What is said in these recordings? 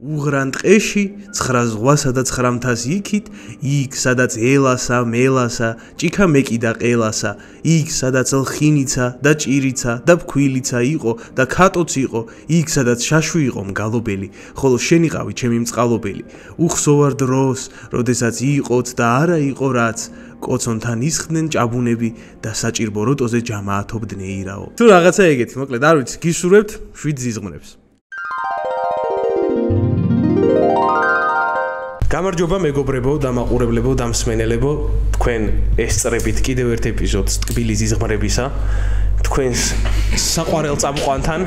უღრან ტყეში 9 ზღვასა და 9 მთას იქით, იქ სადაც ელასა, მელასა, ჭიქა მეკიდა ყელასა, იქ სადაც ლხინიცა და ჭირიცა და ფქვილიცა იყო და ქატოც იყო, იქ სადაც შაშვი იყო მგალობელი, ხოლო შენ იყავი ჩემი მწყალობელი. უხსოვარ დროს, როდესაც იყოთ და არა იყო რაც, კოცონთან ისხდნენ ჭაბუნები და საჭირბო როტოზე ჯამაათობდნენ ეირაო. თუ რაღაცა ეგეთი, მოკლედ არ ვიცი, გისურვებთ 7 ზიზღვნებს. გამარჯობა მეგობრებო და მაყურებლებო და მსმენელებო, თქვენ ესწრებით კიდევ ერთ ეპიზოდს ტკბილი ზიზღმრებისა, თქვენს საყვარელ წამყვანთან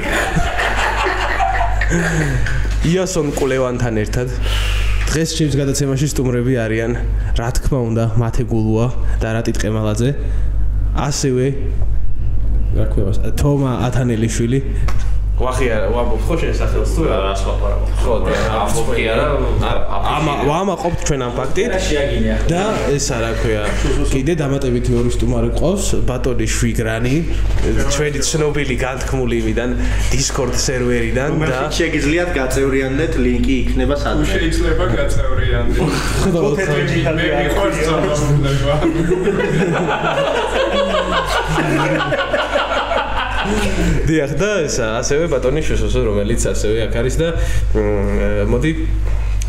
იასონ კულევანთან ერთად. დღეს ჩემს გადაცემაში სტუმრები არიან, რა თქმა უნდა, მათე გულუა და რატი ტყემალაძე, ასევე რა ქვია, თომა ათანელიშვილი. ვახია, ვამბობ ხო შენ სახელს თუ რა სხვაყარა. ხო, ამბობი არა. ვამაყობთ ჩვენ ამ ფაქტით. და ეს რა ქვია, კიდე დამატებითი ორი სტუმარი ყავს, ბატონი შვიგრანი, ჩვენი ცნობილი განთქმული იმიდან Discord სერვერიდან და შეგიძლიათ გაწევრიანდეთ, ლინკი იქნება სადღაც. შეიძლება გაწევრიანდეთ. მე მიყვარს ზოგადად. დიახ და ესა ასევე ბატონი შუსოსო რომელიც ასევე აქ არის და მოდი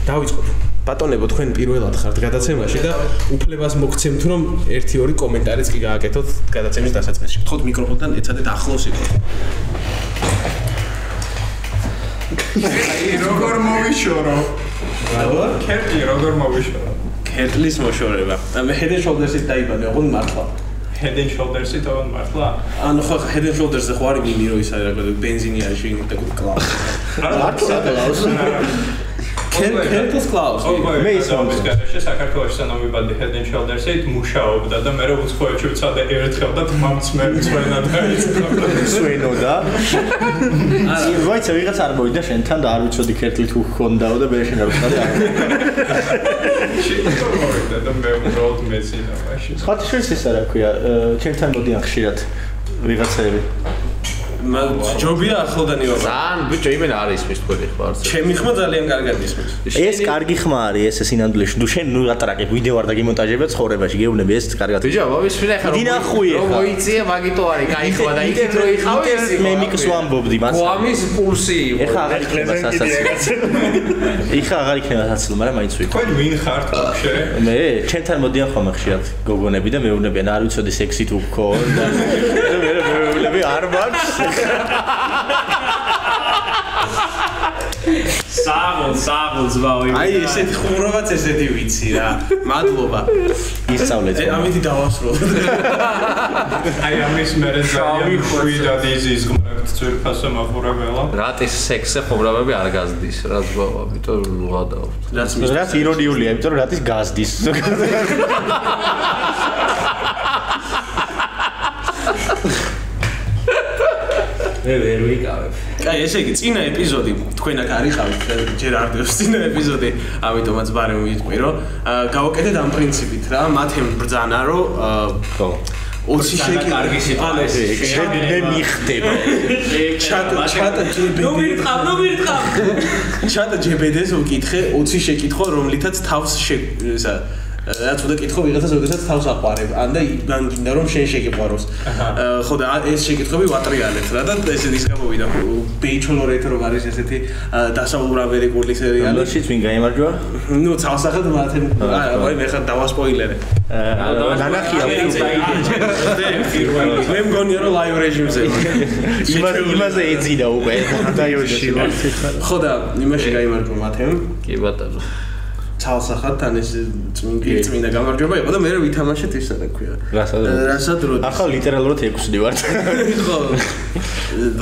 დავიწყოთ. ბატონებო თქვენ პირველად ხართ გადაცემაში და უფლებას მოგცემთ რომ 1-2 კომენტარიც კი გააკეთოთ გადაცემის დასაწყისში. გთხოვთ მიკროფონთან ეცადეთ ახლოს იყოთ. როგორ მოვიშორო? კერტი როგორ მოვიშორო? კერტლის მოშორება. მე Head and Shoulders-ით დაიბანე, ოღონდ მართლა. Head and Shoulders-ით ოღონდ მართლა? ანუ ხო Head and Shoulders-ზე ხო არის მიმი რო ის არის რა ბენზინი არის შენ და კლაუს. კლაუს. კერტის კლაუს. მე ის მომისკაშე საქართველოს სანომიბადი Head and Shoulders-ით მუშაობდა და მე როგორც ხოჩი ვცადე ერთხელ და თმამც მე წვენა დაიწყო. სვენოდა. აი, ვაიცა ვიღაც არ მოვიდა შენთან და არ ვიცოდი კერტლი თუ ხონდაო და მე შენ არ ვცადე. შევიდა და მე უბრალოდ მეცინა მაშინ. ხათ შენს ის რა ქვია, ჩემთან მოდიან ხშირად ვიღაცები. ჯობია ახლოდანი ვარ. ძალიან ბიჭო იმენ არის მის თქვენი ხმა არც. ჩემი ხმა ძალიან კარგად ისმის. ეს კარგი ხმა არის ეს სინამდვილეში. თუ შენ ნუ ატარაკებ ვიდეო არ დაგიმონტაჟებ ცხოვრებაში, გეუბნები ეს კარგად. ბიჭო, მოვისმინე ხა რომ მოიწია მაგიტო არის, კაი ხმა და იქით რო იხავი ეს მე მიქს ვამბობდი მას. გვამის პულსი იყო. ეხა აღარ იქნება სასაცილო. ეხა აღარ იქნება სასაცილო, მაგრამ მაინც ვიყო. თქვენ ვინ ხართ ვაფშე? მე ჩემთან მოდიან ხოლმე ხშირად გოგონები და მეუბნებიან არ ვიცოდი სექსი თუ გქო და მე მეუბნები არ მაქვს. საღოლ ზვაო. აი ესეთი ხუმრობაც ესეთი ვიცი რა. მადლობა. ისწავლეთ. ამითი დავასრულოთ. აი ამის მერე ძალიან ხვიდა დიზის გმრებთ ძვირფასო მაყურებელა. რატის სექსზე ხომრაბები არ გაზდის, რა ზღვაო, ამიტომ ვადავთ. რაც ირონიულია, იმიტომ რომ რატის გაზდის. მე ვერ ვიკავებ. კაი, ესე იგი, წინა ეპიზოდი თქვენ აქ არიყავით, ჯერ არ დევს წინა ეპიზოდი, ამიტომაც ბარემ ვიტყვი, რომ გავაკეთეთ ამ პრინციპით რა, მათემ ბრძანა, რომ ხო 20 შეკი კარგი სიტუაცია. მე მიხდება. ჩატ ჯებედეს უკითხე 20 შეკითხვა, რომლითაც თავს ესა რაც უნდა კითხო ვიღაცას როდესაც თავს აყვარებ, ან და გინდა რომ შენ შეგიყვაროს. ხო და ეს შეკითხვები ვატრიალეთ რა და ესე ის გამოვიდა. ბეიჩოლორეთ რომ არის ესეთი დასავლურაბერი კურლი სერიალი. ლოშიც ვინ გაიმარჯვა? ნუ ცალსახად მათემ აი მე ხარ დავასპოილერე. ნანახია მე მგონია რომ ლაივ რეჟიმზე. იმაზე ეძინა უკვე დაიოში. ხო და იმაში გაიმარჯვა მათემ. კი ბატონო. ცალსახად თან ეს წმინდა გამარჯვება იყო და მე ვითამაშეთ ისა რა ქვია. რასად როდის? ახლა ლიტერალურად 6 ვარ.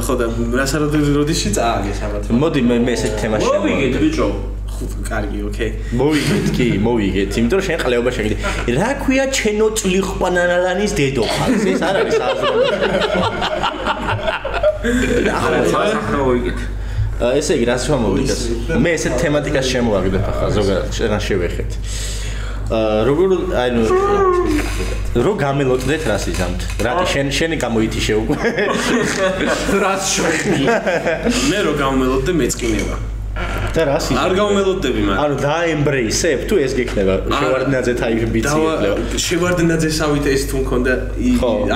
ხო და რასად როდისში წააგეს ამათ. მოდი მე ესეთ თემაში. მოვიგეთ ბიჭო. კარგი, ოკეი. მოვიგეთ, კი, მოვიგეთ. იმიტომ რომ შენ ყლეობა შეგიდე. რა ქვია ჩენო წლიხვანანალანის დედო ხალხს? ეს არ არის აზრი. ახლა ცალსახად მოვიგეთ. ესე იგი რას შემოვიდეთ? მე ესეთ თემატიკას შემოვაგდებ ახლა ზოგადად შენ შევეხეთ. როგორ ანუ რო გამელოწდეთ რას იზამთ? რატი შენი გამოითიშე უკვე? რას შვენი? მე რო გამელოწდე მეწყინება. და რას იზამთრებ? არ გავმელოდები მაგრამ. ანუ დაემბრეისებ თუ ეს გექნება შევარდნაძე თაიბიცი ეკლება. შევარდნაძესავით ეს თუ მქონდა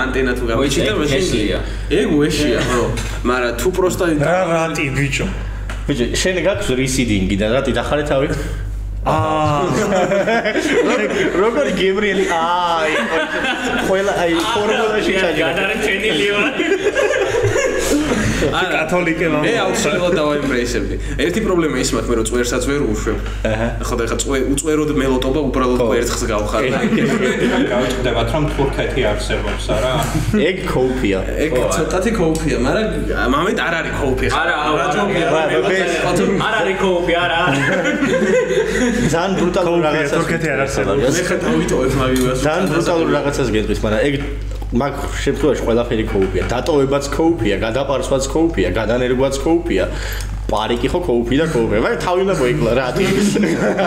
ანტენა თუ გავიჩიტა ეშია. ეგ ეშია ხო. მაგრამ თუ პროსტა რატი ბიჭო. ბიჭო, შენ გაქვს რისიდინგი და რატი დახარე თავი? როგორი გებრიელი ყველა ფორმულაში ჩაჯდა. გადარჩენილია. კათოლიკე მამა. მე აუცილებლად დავაემბრეისებდი. ერთი პრობლემა ის მაქვს, მე რომ წვერსაც ვერ უშვებ. ხო და ხა უწვეროდ მელოტობა უბრალოდ ერთხს გავხარ. გავიტყდებათ რომ თურქეთი არსებობს არა? ეგ კოუპია. ეგ ცოტათი კოუპია, მაგრამ მომენტ არ არის კოუპია. არა, არ არის კოუპი, არა. ძალიან ბრუტალური რაღაცა. თურქეთი არ არსებობს. მე ხა დავიტოვებ მაგივრას. ძალიან ბრუტალური რაღაცას გეტყვის, მაგრამ ეგ მაგ შემთხვევაში ყველაფერი კოუპია. დატოვებაც კოუპია, გადაპარსვაც კოუპია, გადანერგვაც კოუპია. პარიკი ხო კოუპი და კოუპი. მაგრამ თავი უნდა მოიკლა რა.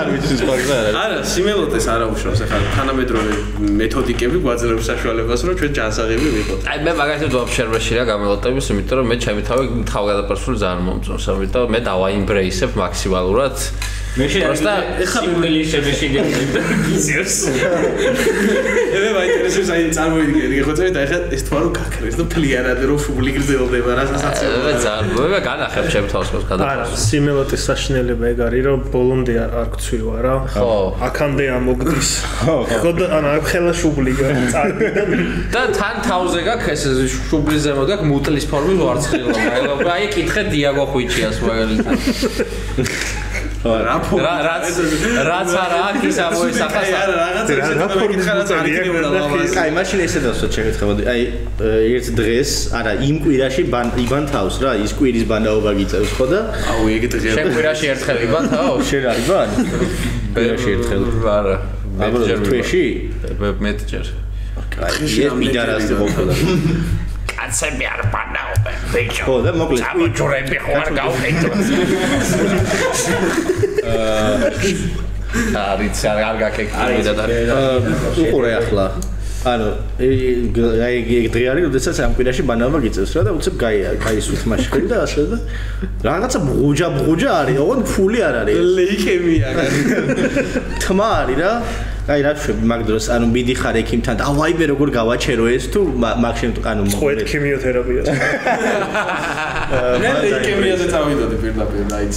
არ ვიცი ის ფაქტია. არა, სიმელოტეს არ აუშავს ახლა თანამედროვე მეთოდიკები გვაძლევს საშუალებას რომ ჩვენ ჯანსაღები ვიყოთ. აი მე მაგალითად ვაფშერბაში რა გამელოტების, იმიტომ რომ მე ჩემი თავი გადაპარსული ძალიან მომწონს, ამიტომ მე დავაიმბრეისებ მაქსიმალურად. მე შეიძლება სიმულიშებაში გიზერს. მე მაინტერესებს აი წარმოიდგინე, ხო წერეთ აი ხა ეს თვა რო გაქრეს და ფლიანად რო შუბლი გრძელდება რა სასაცილო. მე ძალიან მე განახებ ჩემ თავს მას არა, გადაპარსული. სიმელოტის საშინელება ეგ არის, რომ ბოლომდე არ გცვივა რა. ხო. აქამდე ამოგდის. ხო და ანუ აქ ხელა შუბლი წარბიდა. და თან თავზე გაქვს ეს შუბლის ზემოთ გაქვს მუტლის ფორმის ვარცხილობა. აი კითხე დიაგო ხვიჩიას მაგალითად. რაც არა აქ ის ამოისახა აი მაშინ ესე დავსვათ შეგეთხებოდი აი ერთ დღეს არა იმ კვირაში იბან თავს რა ის კვირის ბანაობა გიწევს ხო და აუ ეგ დღე შენ კვირაში ერთხელ იბან თავს შენ არ იბან კვირაში ერთხელ არა მეჯერ თვეში მეტჯერ აი ეს მიდარას ყოფილა კაცები არ ბანაობენ ბიჭო ხო და მოკლედ ჭურები ხო არ გავყიდო არიც არ გაკეთე და უყურე ახლა ანუ აი დღე არის როდესაც ამ კვირაში ბანაობა გიწევს რა და უცებ გაისვით მაშინ და ასე და რაღაცა ბღუჯა არის ოღონდ ფული არ არის ლეიკემია თმა არის რა აი რა შვები მაგ დროს ანუ მიდიხარ ექიმთან და ვაიბე როგორ გავაჩერო ეს თუ მაგ შემთხვევაში ანუ მოყვეთ ქიმიოთერაპიას მე ლეიკემიაზე წავიდოდი პირდაპირ დაიც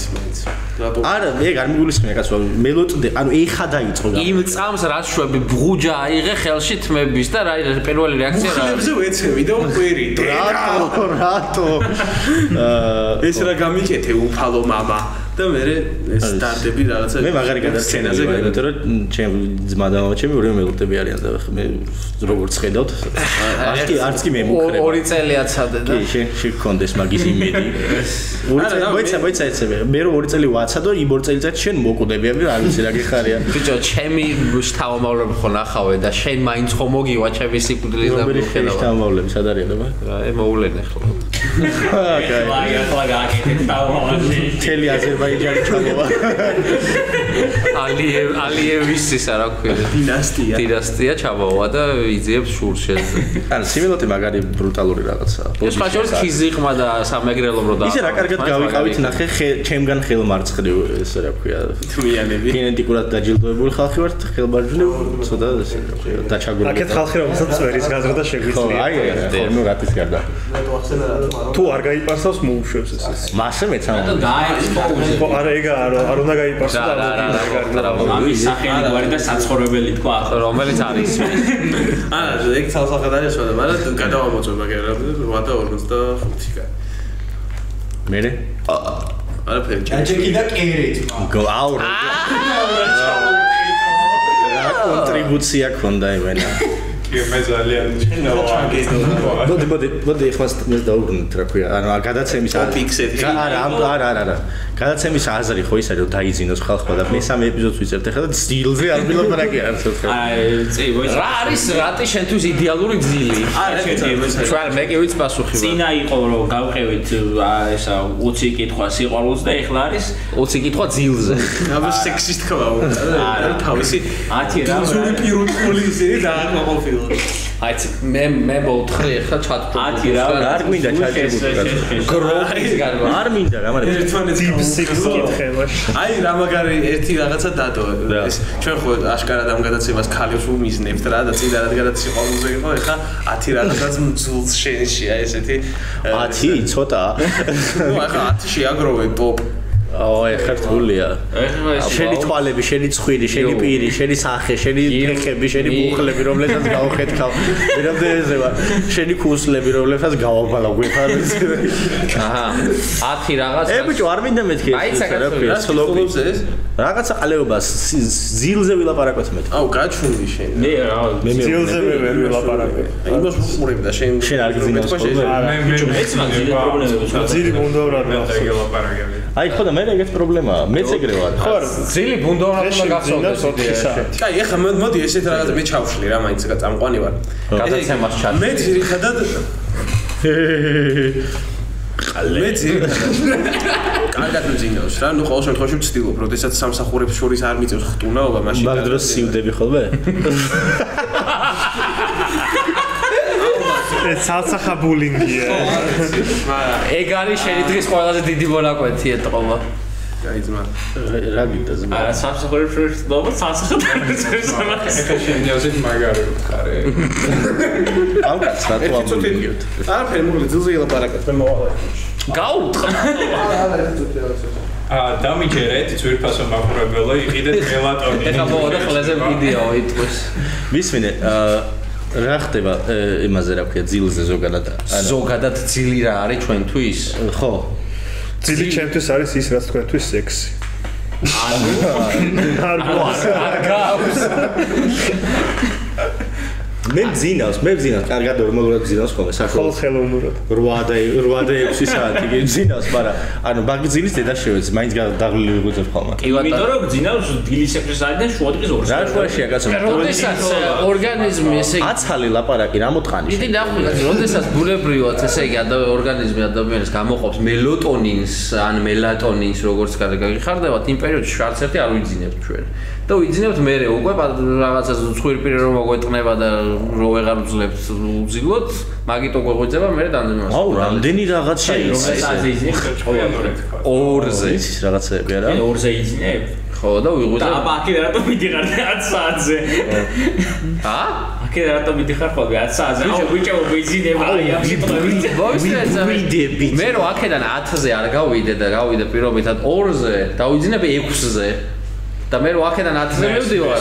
არა მე არ მიგულისხმია კაცო მელოტდე ანუ ეხა დაიწყო იმ წამს რაც შვები ბღუჯა აიღე ხელში თმების და რა პირველი რეაქცია რა ხებზე ვეცევი და ყვირი რატო ეს რა გამიკეთე უფალო мама და მე ეს სტარტები რაღაცა მე მაგარი გადაცენაზე იმიტომ რომ ჩემი ძმა და მამა ჩემი ორივე მელოტები არიან და მე როგორც ხედავთ არც კი მე მუქრება ორი წელი აცადე და კი შენ გქონდეს მაგის იმედი მოიცა მე რომ ორი წელი ვაცადო იმ ორი წელიწადში შენ მოკვდები არ ვიცი რა გიხარია ბიჭო ჩემი შთამომავლები ხო ნახავე და შენ მაინც ხო მოგივა ჩემი სიკვდილის და მიხედავ შთამომავლები სად არიან და აი მოულენე ხო თელი აზერბაიჯანი ჩამოვა ალიევის ისა რა ქვია დინასტია ჩამოვა და იძიებს შურს შეძლო ან სიმელოტი მაგარი ბრუტალური რაღაცაა ეს ხაშორს ქიზიყმა და სამეგრელო რო და ისე რა კარგად გავიყავით ნახე ჩემგან ხელმარცხნივ ესე რა ქვია თმიანები გენეტიკურად დაჯილდოებული ხალხი ვართ ხელმარჯვნივ ცოტა ესე რა ქვია დაჩაგვრული აქეთ ხალხი რომელსაც წვერის გაზრდა შეგვიძლია აი ნუ რატის გარდა თუ არ გაიპარსავს მოუშვებს ეს მასე მეცა გაექსპოუზი არა ეგა არ უნდა გაიპარსო და ამის სახელი გვარი და საცხოვრებელი თქვა რომელიც არის არა ეგ ცალსახად არის სხვა მაგრამ გადავამოწმება გერა 8:45 კა მერე არაფერი ჯაჯეკი და კერეთი აუ რა კონტრიბუცია ქონდა იმენა კი მე ძალიან მოდი ეხლა მე დაუბრუნდით რა ქვია ანუ გადაცემის არა გადაცემის აზრი ხო ის არის რომ დაიძინოს ხალხმა და მესამე ეპიზოდს ვიწერთ ეხლა და ძილზე არ ვილაპარაკი არც ერთხელ აი წი მოიცა რა არის რატი შენთვის იდეალური ძილი არა შეიძლება ჩვენ მე კი ვიცი პასუხი წინა იყო რომ გავყევით ესა 20 კითხვა სიყვარულს და ეხლა არის 20 კითხვა ძილზე აბა სექსისტ ხმა არა თავისი 10 რა ზური პირუტყული ისე დააკმაყოფილო აიცი მე მოვთხრი ახლა ჩატო 10 რა არ გვინდა ჩაჭებული გროის გარდა არ მინდა რა მაგრამ ერთმანეთს აი რა მაგარი ერთი რაღაცა დადო ეს ჩვენ ხო აშკარად ამ გადაცემას ქალებს უმიზნებთ რა და წინ რა გადაცემა ყოველზე იყო ეხა 10 რაღაცას მძულს შენშია ესეთი 10 ცოტა ნუ ეხა 10-ში აგროვე ტოპ ეხა რთულია შენი თვალები, შენი ცხვირი, შენი პირი, შენი სახე, შენი ფეხები, შენი მუხლები, რომლებსაც გავხეთქავ. ვერამდე ეზევა. შენი ქუსლები, რომლებსაც გავაბალა გვიხარ. აჰა. 10 რაღაც. ბიჭო, არ მინდა მეთქი. აი საქართველოს სლოპს ეს რაღაცა ყალეობას ზილზე ვილაპარაკოთ მე. აუ, გაჩვენდი შენ. მე რა, ზილზე მე ვერ ვილაპარაკე. იმას ვუყურებ და შენ არ გძინავს ხოლმე. მე ეს მაგზილი პრობლემები. ძილი ბუნდაურად გელაპარაკები. აი ხო და მე ეგეთ პრობლემაა. მეც ეგრე ვარ. ხო, ძილი ბუნდაურად გახსოვდეს 4 საათი. კაი, ეხლა მოდი ესეთ რაღაც მე ჩავშლი რა, მაინც წამყვანი ვარ. გადაცემას ჩატო. მე ძირითადად მე ძირითადად კარგად ვძინავს რა, ნუ ყოველ შემთხვევაში ვცდილობ, როდესაც სამსახურებს შორის არ მიწევს ხტუნაობა, მაშინ მაგ დროს სივდები ხოლმე? ეს ცალსახა ბულინგია. ეგ არის შენი დღის ყველაზე დიდი მონაკვეთი ეტყობა. კაი ძმა. რა გინდა ძმა? არა სამსახურებს შორის ხდება სამსახად არის ამას. ეხა შენ ნიაზეთ მაგარი ვქარე. ამ კაც რატო ამბობთ? არაფერი მოკლედ ძილზე ილაპარაკეთ, მე მოვალე. გაუთხრა. დამიჯერეთ ძვირფასო მაყურებელო, იყიდეთ მელატონინი. ეხა მოვა ყველაზე ვიდეო იტყვის. მისმინე რა ხდება იმაზე რა ქვია ძილზე ზოგადად? ზოგადად ძილი რა არის ჩვენთვის? ხო. ძილი ჩემთვის არის ის რაც თქვენთვის სექსი. არ გავს. მე ძინავს, კარგად ნორმალურად ძინავს ხოლმე ხოლმე ხელოვნურად. 8 და 6 საათი გძინავს, მაგრამ ანუ ბაგძილის დედა შევეც, მაინც დაღლილი ვიგუძებ ხოლმე. იმიტომ რომ ძინავს დილის 6 საათიდან შუადღის 2 რა შუაშია კაცო? როდესაც ორგანიზმი ესე აცალი ლაპარაკი რა მოთხანის? დიდი ნახულაც როდესაც ბუნებრივად ესე იგი ორგანიზმი ადამიანს გამოყოფს მელატონინს ან მელატონინს როგორც გაგიხარდებათ იმ პერიოდში არც ერთი არ ვიძინებთ ჩვენ და ვიძინებთ მე უკვე რაღაცა ცხვირპირი რომ მოგვეტყნება და რო ვეღარ ვძლებთ უძილოთ მაგიტო გვეღვიძება მე დამდენას აუ რამდენი რაღაც შეიძლება ორზე ის რაღაცები არა 2-ზე იძინებ ხო და ვიღუძებ და აბა აქედან რატომ მიდიხარ 10 საათზე ა? აქედან რატომ მიდიხარ ხოლმე 10 საათზე აუ ბიჭო ვიძინება აი ამ მოისმენთ მე რო აქედან 10-ზე არ გავიდე და გავიდე პირობითად 2-ზე დავიძინებ 6-ზე და მე რო აქედან 10-ზე მივდივარ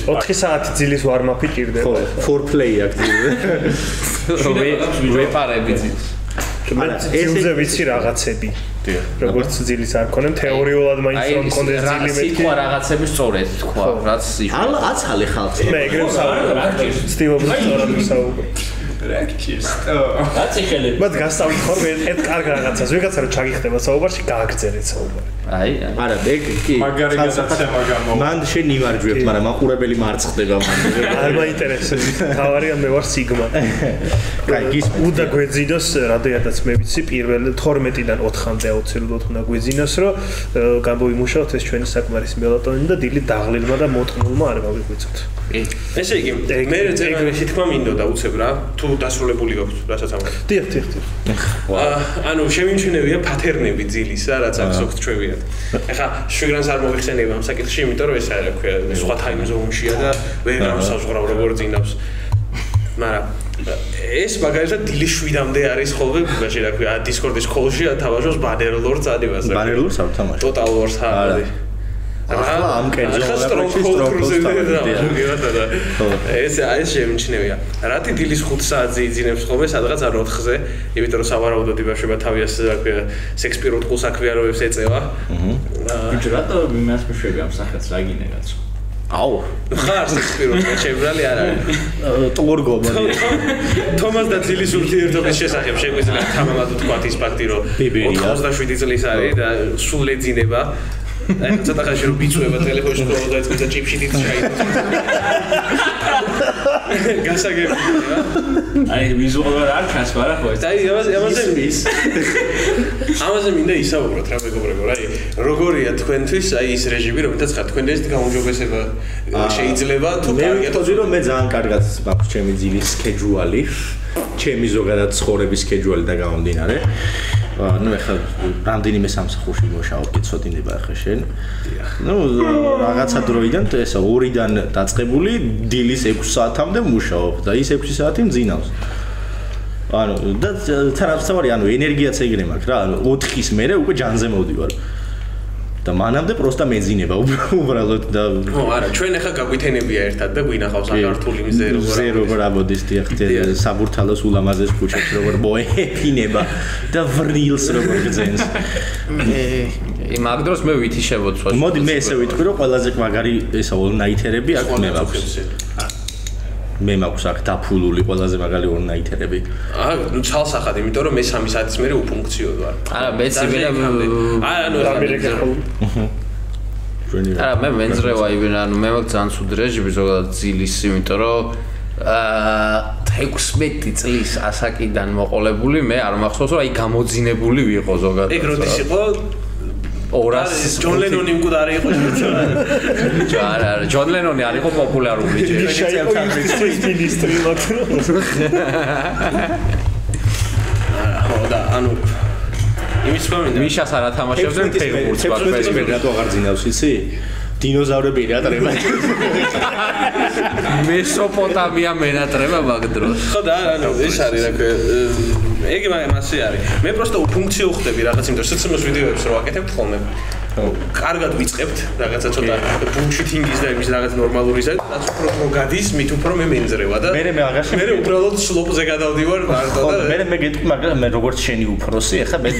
4 საათი ძილის ვარმაფი ჭირდება. foreplay აქ ძილზე. ვეპარები ძილს მე ძილზე ვიცი რაღაცები. როგორც ძილის არ ქონემ თეორიულად მაინც რომ მქონდეს ძილი მეთქი. სიტყვა რაღაცები სწორედ თქვა, რაც აცალე ხალხი. მე ეგრე ვსაუბრობ. ცდილობ სწორად ვსაუბრობ. პრაქტიკის. რაცი ხელები. მათ გასწავლით ხოლმე ერთ კარგ რაღაცას. ვიღაცა რომ ჩაგიხდება საუბარში, გააგრძელეთ საუბარი. აი არა, ეგ კი. მაგარი გადაცემა გამოვა. მან შენ იმარჯვებ, მაგრამ მაყურებელი მარცხდება მან. არ მაინტერესებს. თავარია მე ვარ სიგმა. კაი, გის უნდა გვეძინოს, რადგანაც მე ვიცი, პირველ 12-დან 4-მდე აუცილებლად უნდა გვეძინოს, რომ გამოვიმუშაოთ ეს ჩვენი საკმარის მელატონინი და დილით დაღლილმა და მოტყნულმა არ გავიღვიძოთ. ესე იგი, მე რეგრესი თქმა მინდოდა უცებ რა, თუ დასრულებული გაქვს, რასაც ამბობ. დიახ. ანუ შემიმჩნევია პათერნები ძილისა, რაც აქვს ოქთ ჩვევიათ. ეხა შვიგრანს არ მოიხსენებ ამ საკითხში, იმიტომ რომ ეს რა ქვია, სხვა time zone-შია და ვერ გამოსაზღვრავ როგორ ძინავს. მაგრამ ეს მაგალითად დილის 7-მდე არის ხოლმე ბუგაში რა ქვია, Discord-ის call-ში თავაშობს Bannerlord წადებას. Bannerlord-ს არ თამაშობ. Total War-ს არა. ახლა ამ კერძო ეს შემჩნევია. რატი დილის 5 საათზე იძინებს ხოლმე სადღაც არ 4-ზე, იმიტომ რომ სავარაუდოდ იბაშება თავიას რა ქვია, სექსპიროტყუს აქვიარებებს ეწევა. ბიჭო რატო იმას მეშვები ამ სახელს რა გინდა კაცო? აუ, ხარ სექსპიროტყა შებრალი არ არის. ტურგო მოდი. თომას და ძილის ურთიერთობის შესახებ შეგვიძლია თამამად ვთქვათ ის ფაქტი, რომ 97 წლის არის და სულ ეძინება. აი ცოტა ხანში რომ ბიცუება ტელეფონში ხოლმე დაიწყებს და ჭიფში დიდ ჩაიდოს. გასაგებია. აი ვიზუალურად არ ჩანს, მაგრამ ხო ეს. აი ამაზე მინდა ისაუბროთ რა მეგობრებო, აი როგორია თქვენთვის აი ის რეჟიმი, რომელთაც ხარ თქვენ ეს გაუმჯობესება შეიძლება თუ კარგია მე ვთქვი რომ მე ძალიან კარგად მაქვს ჩემი ძილის სქეჯუალი, ჩემი ზოგადად ცხოვრების სქეჯუალი და გამომდინარე. ну ეხლა რამდენიმე სამსახურში მუშაობ, გეცოდინება ახლა შენ. ну რაღაცა დროიდან ესა 2-დან დაწყებული დილის 6 საათამდე მუშაობ და ის 6 საათი მძინავს. ანუ და თანამშრომელი ანუ ენერგიაც ეგრე მაქვს რა, ანუ 4-ის მერე უკვე ჯანზე მოვდივარ. და მანამდე პროსტა მეძინება უბრალოდ და ო არა ჩვენ ახლა გაგვითენებია ერთად და გვინახავს აღართული მზე როგორ ამოდის დიახ საბურთალოს ულამაზეს ქუჩებს როგორ მოეფინება და ვრილს როგორ გძენს მაგ დროს მე ვითი შემოწვა მოდი მე ესე ვიტყვი რომ ყველაზე მაგარი ესა ოლნაითერები აქ მე მაქვს მე მაქვს აქ დაფულული ყველაზე მაგარი ოლნაითერები ნუ ცალსახად იმიტომ რომ მე 3 საათის მერე უფუნქციოდ ვარ არა მეც ვიღა არა მე მენძრევა იბენ ანუ მე მაქვს ძალიან სულ რეჟიმი ზოგადად ძილის იმიტომ რომ 16 წლის ასაკიდან მოყოლებული მე არ მახსოვს რომ აი გამოძინებული ვიყო ზოგადად ეგ როდის იყო 200 ჯონ ლენონი მკვდარი იყო არა ჯონ ლენონი არ იყო პოპულარული ჯერ მინისტრი და ანუ იმის მომენტი მიშას არ ათამაშებდნენ ფეხბურთს ბაკბერის მე რატო აღარ ძინავს იცი დინოზავრები რატრება მესოპოტამია მენატრება მაგ დროს ხო და ანუ ეს არის რა ეგ მასე არის მე პროსტო ფუნქციო ხდები რაღაც იმიტომ სიცოცხლის ვიდეოებს რო აკეთებ ხოლმე კარგად ვიწყებთ რაღაცა ცოტა ბულშიტინგის და იმის რაღაც ნორმალურისა რაც უფრო მოgaდის მით უფრო მე მენძრევა და მე აღარში მე უბრალოდ სლოპზე გადავდივარ მარტო და მე გეტყვი მაგრამ მე როგორც შენი უფროსი ახლა მე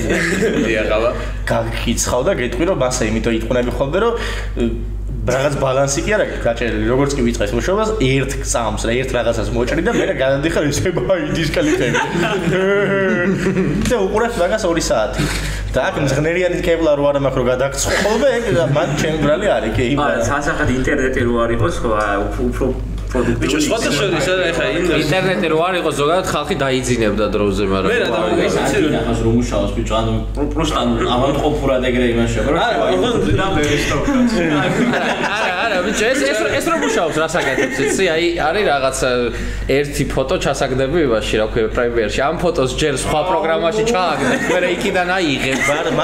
დიახავა გაგიცხავ და გეტყვი რომ მასა იმიტომ იტყვნები ხოლმე რომ რაღაც ბალანსი კი არა გაჭერილი როგორც კი ვიწყეს მუშაობას ერთ წამს რა ერთ რაღაცას მოჭრი და მე გადადიხარ ისე ბაი დისკალიფები და უყურებ მაგას 2 საათი და აქ მზღნერიანი კებლა რო არ მაქვს რომ გადაგცხო ხოლმე ეგ მან ჩემი ბრალი არის კი არა სასახად ინტერნეტი რო არ იყოს ხო უფრო ბიჭო სხვათა შორის ახლა ინტერნეტი რო არ იყოს ზოგადად ხალხი დაიძინებდა დროზე მაგრამ მე რა დავიგეცი რომ ახას რომ მუშაობს ბიჭო ანუ პროსტა ამან ყოფურად ეგრე იმაშია რა არა ბიჭო ეს რომ მუშაობს რა საკეთებს იცი აი არის რაღაც ერთი ფოტო ჩასაგდები იმაში რა ქვია პრემიერში ამ ფოტოს ჯერ სხვა პროგრამაში ჩააგდებ მე იქიდან აიღებ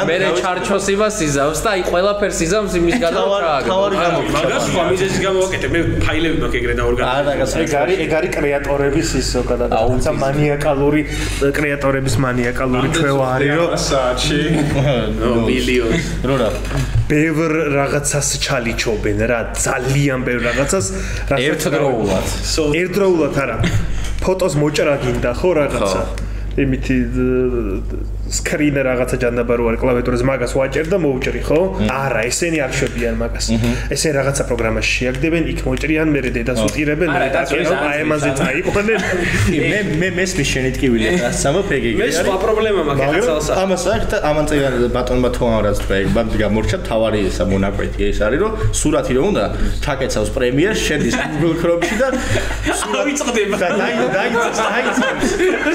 მე ჩარჩოს იმას იზავს და აი ყველაფერს იზავს იმის გადავააგდებ მაგას სხვა მიზეზის გამოვაკეთებ მე ფაილები მაქვს ეგრე და ეგ არის კრეატორების ის ზოგადად რაღაცა მანიაკალური კრეატორების მანიაკალური ჩვევა არის რომ საათში მილიონს რა ბევრ რაღაცას ჩალიჩობენ რა ძალიან ბევრ რაღაცას ერთდროულად არა ფოტოს მოჭრა გინდა ხო რაღაცა იმითი სკრინ რაღაცა ჯანდაბარო არის კლავიატურაზე მაგას ვაჭერ და მოვჭრი ხო? არა, ესენი არ შვებიან მაგას. ესენ რაღაცა პროგრამაში შეაგდებენ, იქ მოჭრიან, მე დედას უტირებენ, მე დაკერავ, აი ამაზე წაიყვნენ. მე მესმის შენი ტკივილი და სამოფეგე. მე სხვა პრობლემა მაქვს ახალსა. ამას აქ ამან წეგარ ბატონმა თوامრაც თქვა, მაგ გამორჩა თავარი ესა მონაკვეთი ეს არის რომ სურათი რომ უნდა თაკეცავს პრემიერს შედის Google Chrome-ში და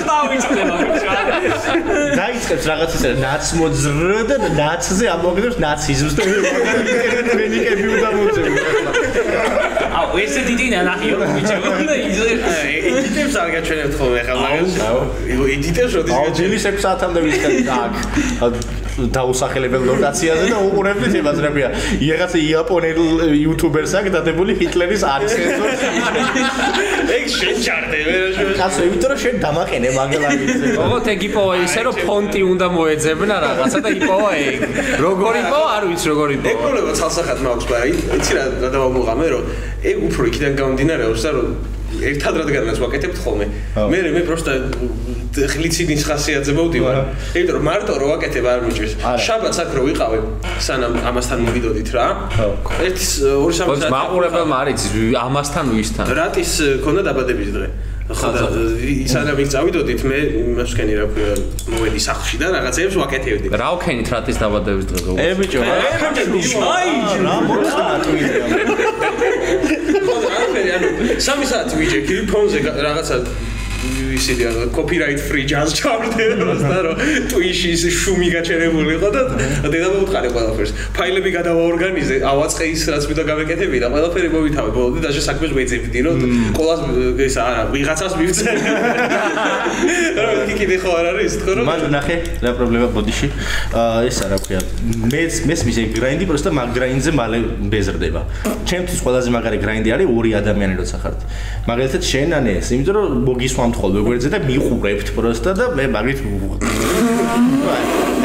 დავიწყდება. დაიწყებს რაღაც ისე ნაცმოძრ და ნაცზე ამოგდებს ნაციზმს და ვენიკები უნდა მოწევი. აუ ესე დიდი ნახიო ბიჭო და ედიტებს არ გაჩვენებთ ხოლმე ახლა მაგას. ედიტებს როდის გაჩვენებთ 6 საათამდე ვისკენ აქ დაუსახელებელ ლოკაციაზე და უყურებთ იმას რებია. იღაც იაპონელ იუთუბერს აქ დადებული ჰიტლერის არცენზორს. ეგ შეჭარდე მე რა შევეცი. ასე იმიტომ რომ შენ დამაყენე მაგალითად. ოღონდ ეგ იპოვა ისე რომ ფონტი უნდა მოეძებნა რაღაცა და იპოვა ეგ. როგორი იპოვა არ ვიცი როგორი იპოვა. ეგ პრობლემა ცალსახად მაქვს ბაი. იცი რა დავამოღამე რომ ეგ უფრო იქიდან გამომდინარეობს და რომ ერთად რადგანაც ვაკეთებთ ხოლმე. მე პროსტა ხლიცინის ხასიათზე მოვდივარ. იმიტომ რომ მარტო რო ვაკეთებ არ მიჭირს. შაბათს აქ რო ვიყავე სანამ ამასთან მოვიდოდით რა. ერთის 2-3 საათი მაყურებელმა არ იცის ამასთან ვისთან. რატის ქონდა დაბადების დღე. ხო და ისანამ იქ წავიდოდით მე მასკენი რა ქვია მოვედი სახლში და რაღაცეებს ვაკეთებდი. რა ვქენით რატის დაბადების დღეზე? ბიჭო, რა მოხდა ტვიტერში? ანუ 3 საათი ვიჭერდი ფონზე რაღაცა ისეთი copyright free jazz ჩავარდებას და რომ Twitch-ში ის შუმი გაჩერებული იყო და დედამ უთხარი ყველაფერს. ფაილები გადავაორგანიზე, ავაწყე ის რაც მინდა გავეკეთები და ყველაფერი მოვითავე ბოლომდე და საქმეს ვეძებდი რომ ყოველას ეს არა ვიღაცას მივწერ. რა კიდე ხო არ არის თქო რომ მან ნახე რა პრობლემა ბოდიში. ეს რა ქვია მესმის ეგ გრაინდი პროსტა მაგ გრაინდზე მალე ბეზრდება. ჩემთვის ყველაზე მაგარი გრაინდი არის ორი ადამიანი როცა ხართ. მაგალითად შენ ან ეს, იმიტომ რომ მოგისვამთ ხოლმე გვერდზე და მიყურებთ პროსტა და მე მაგით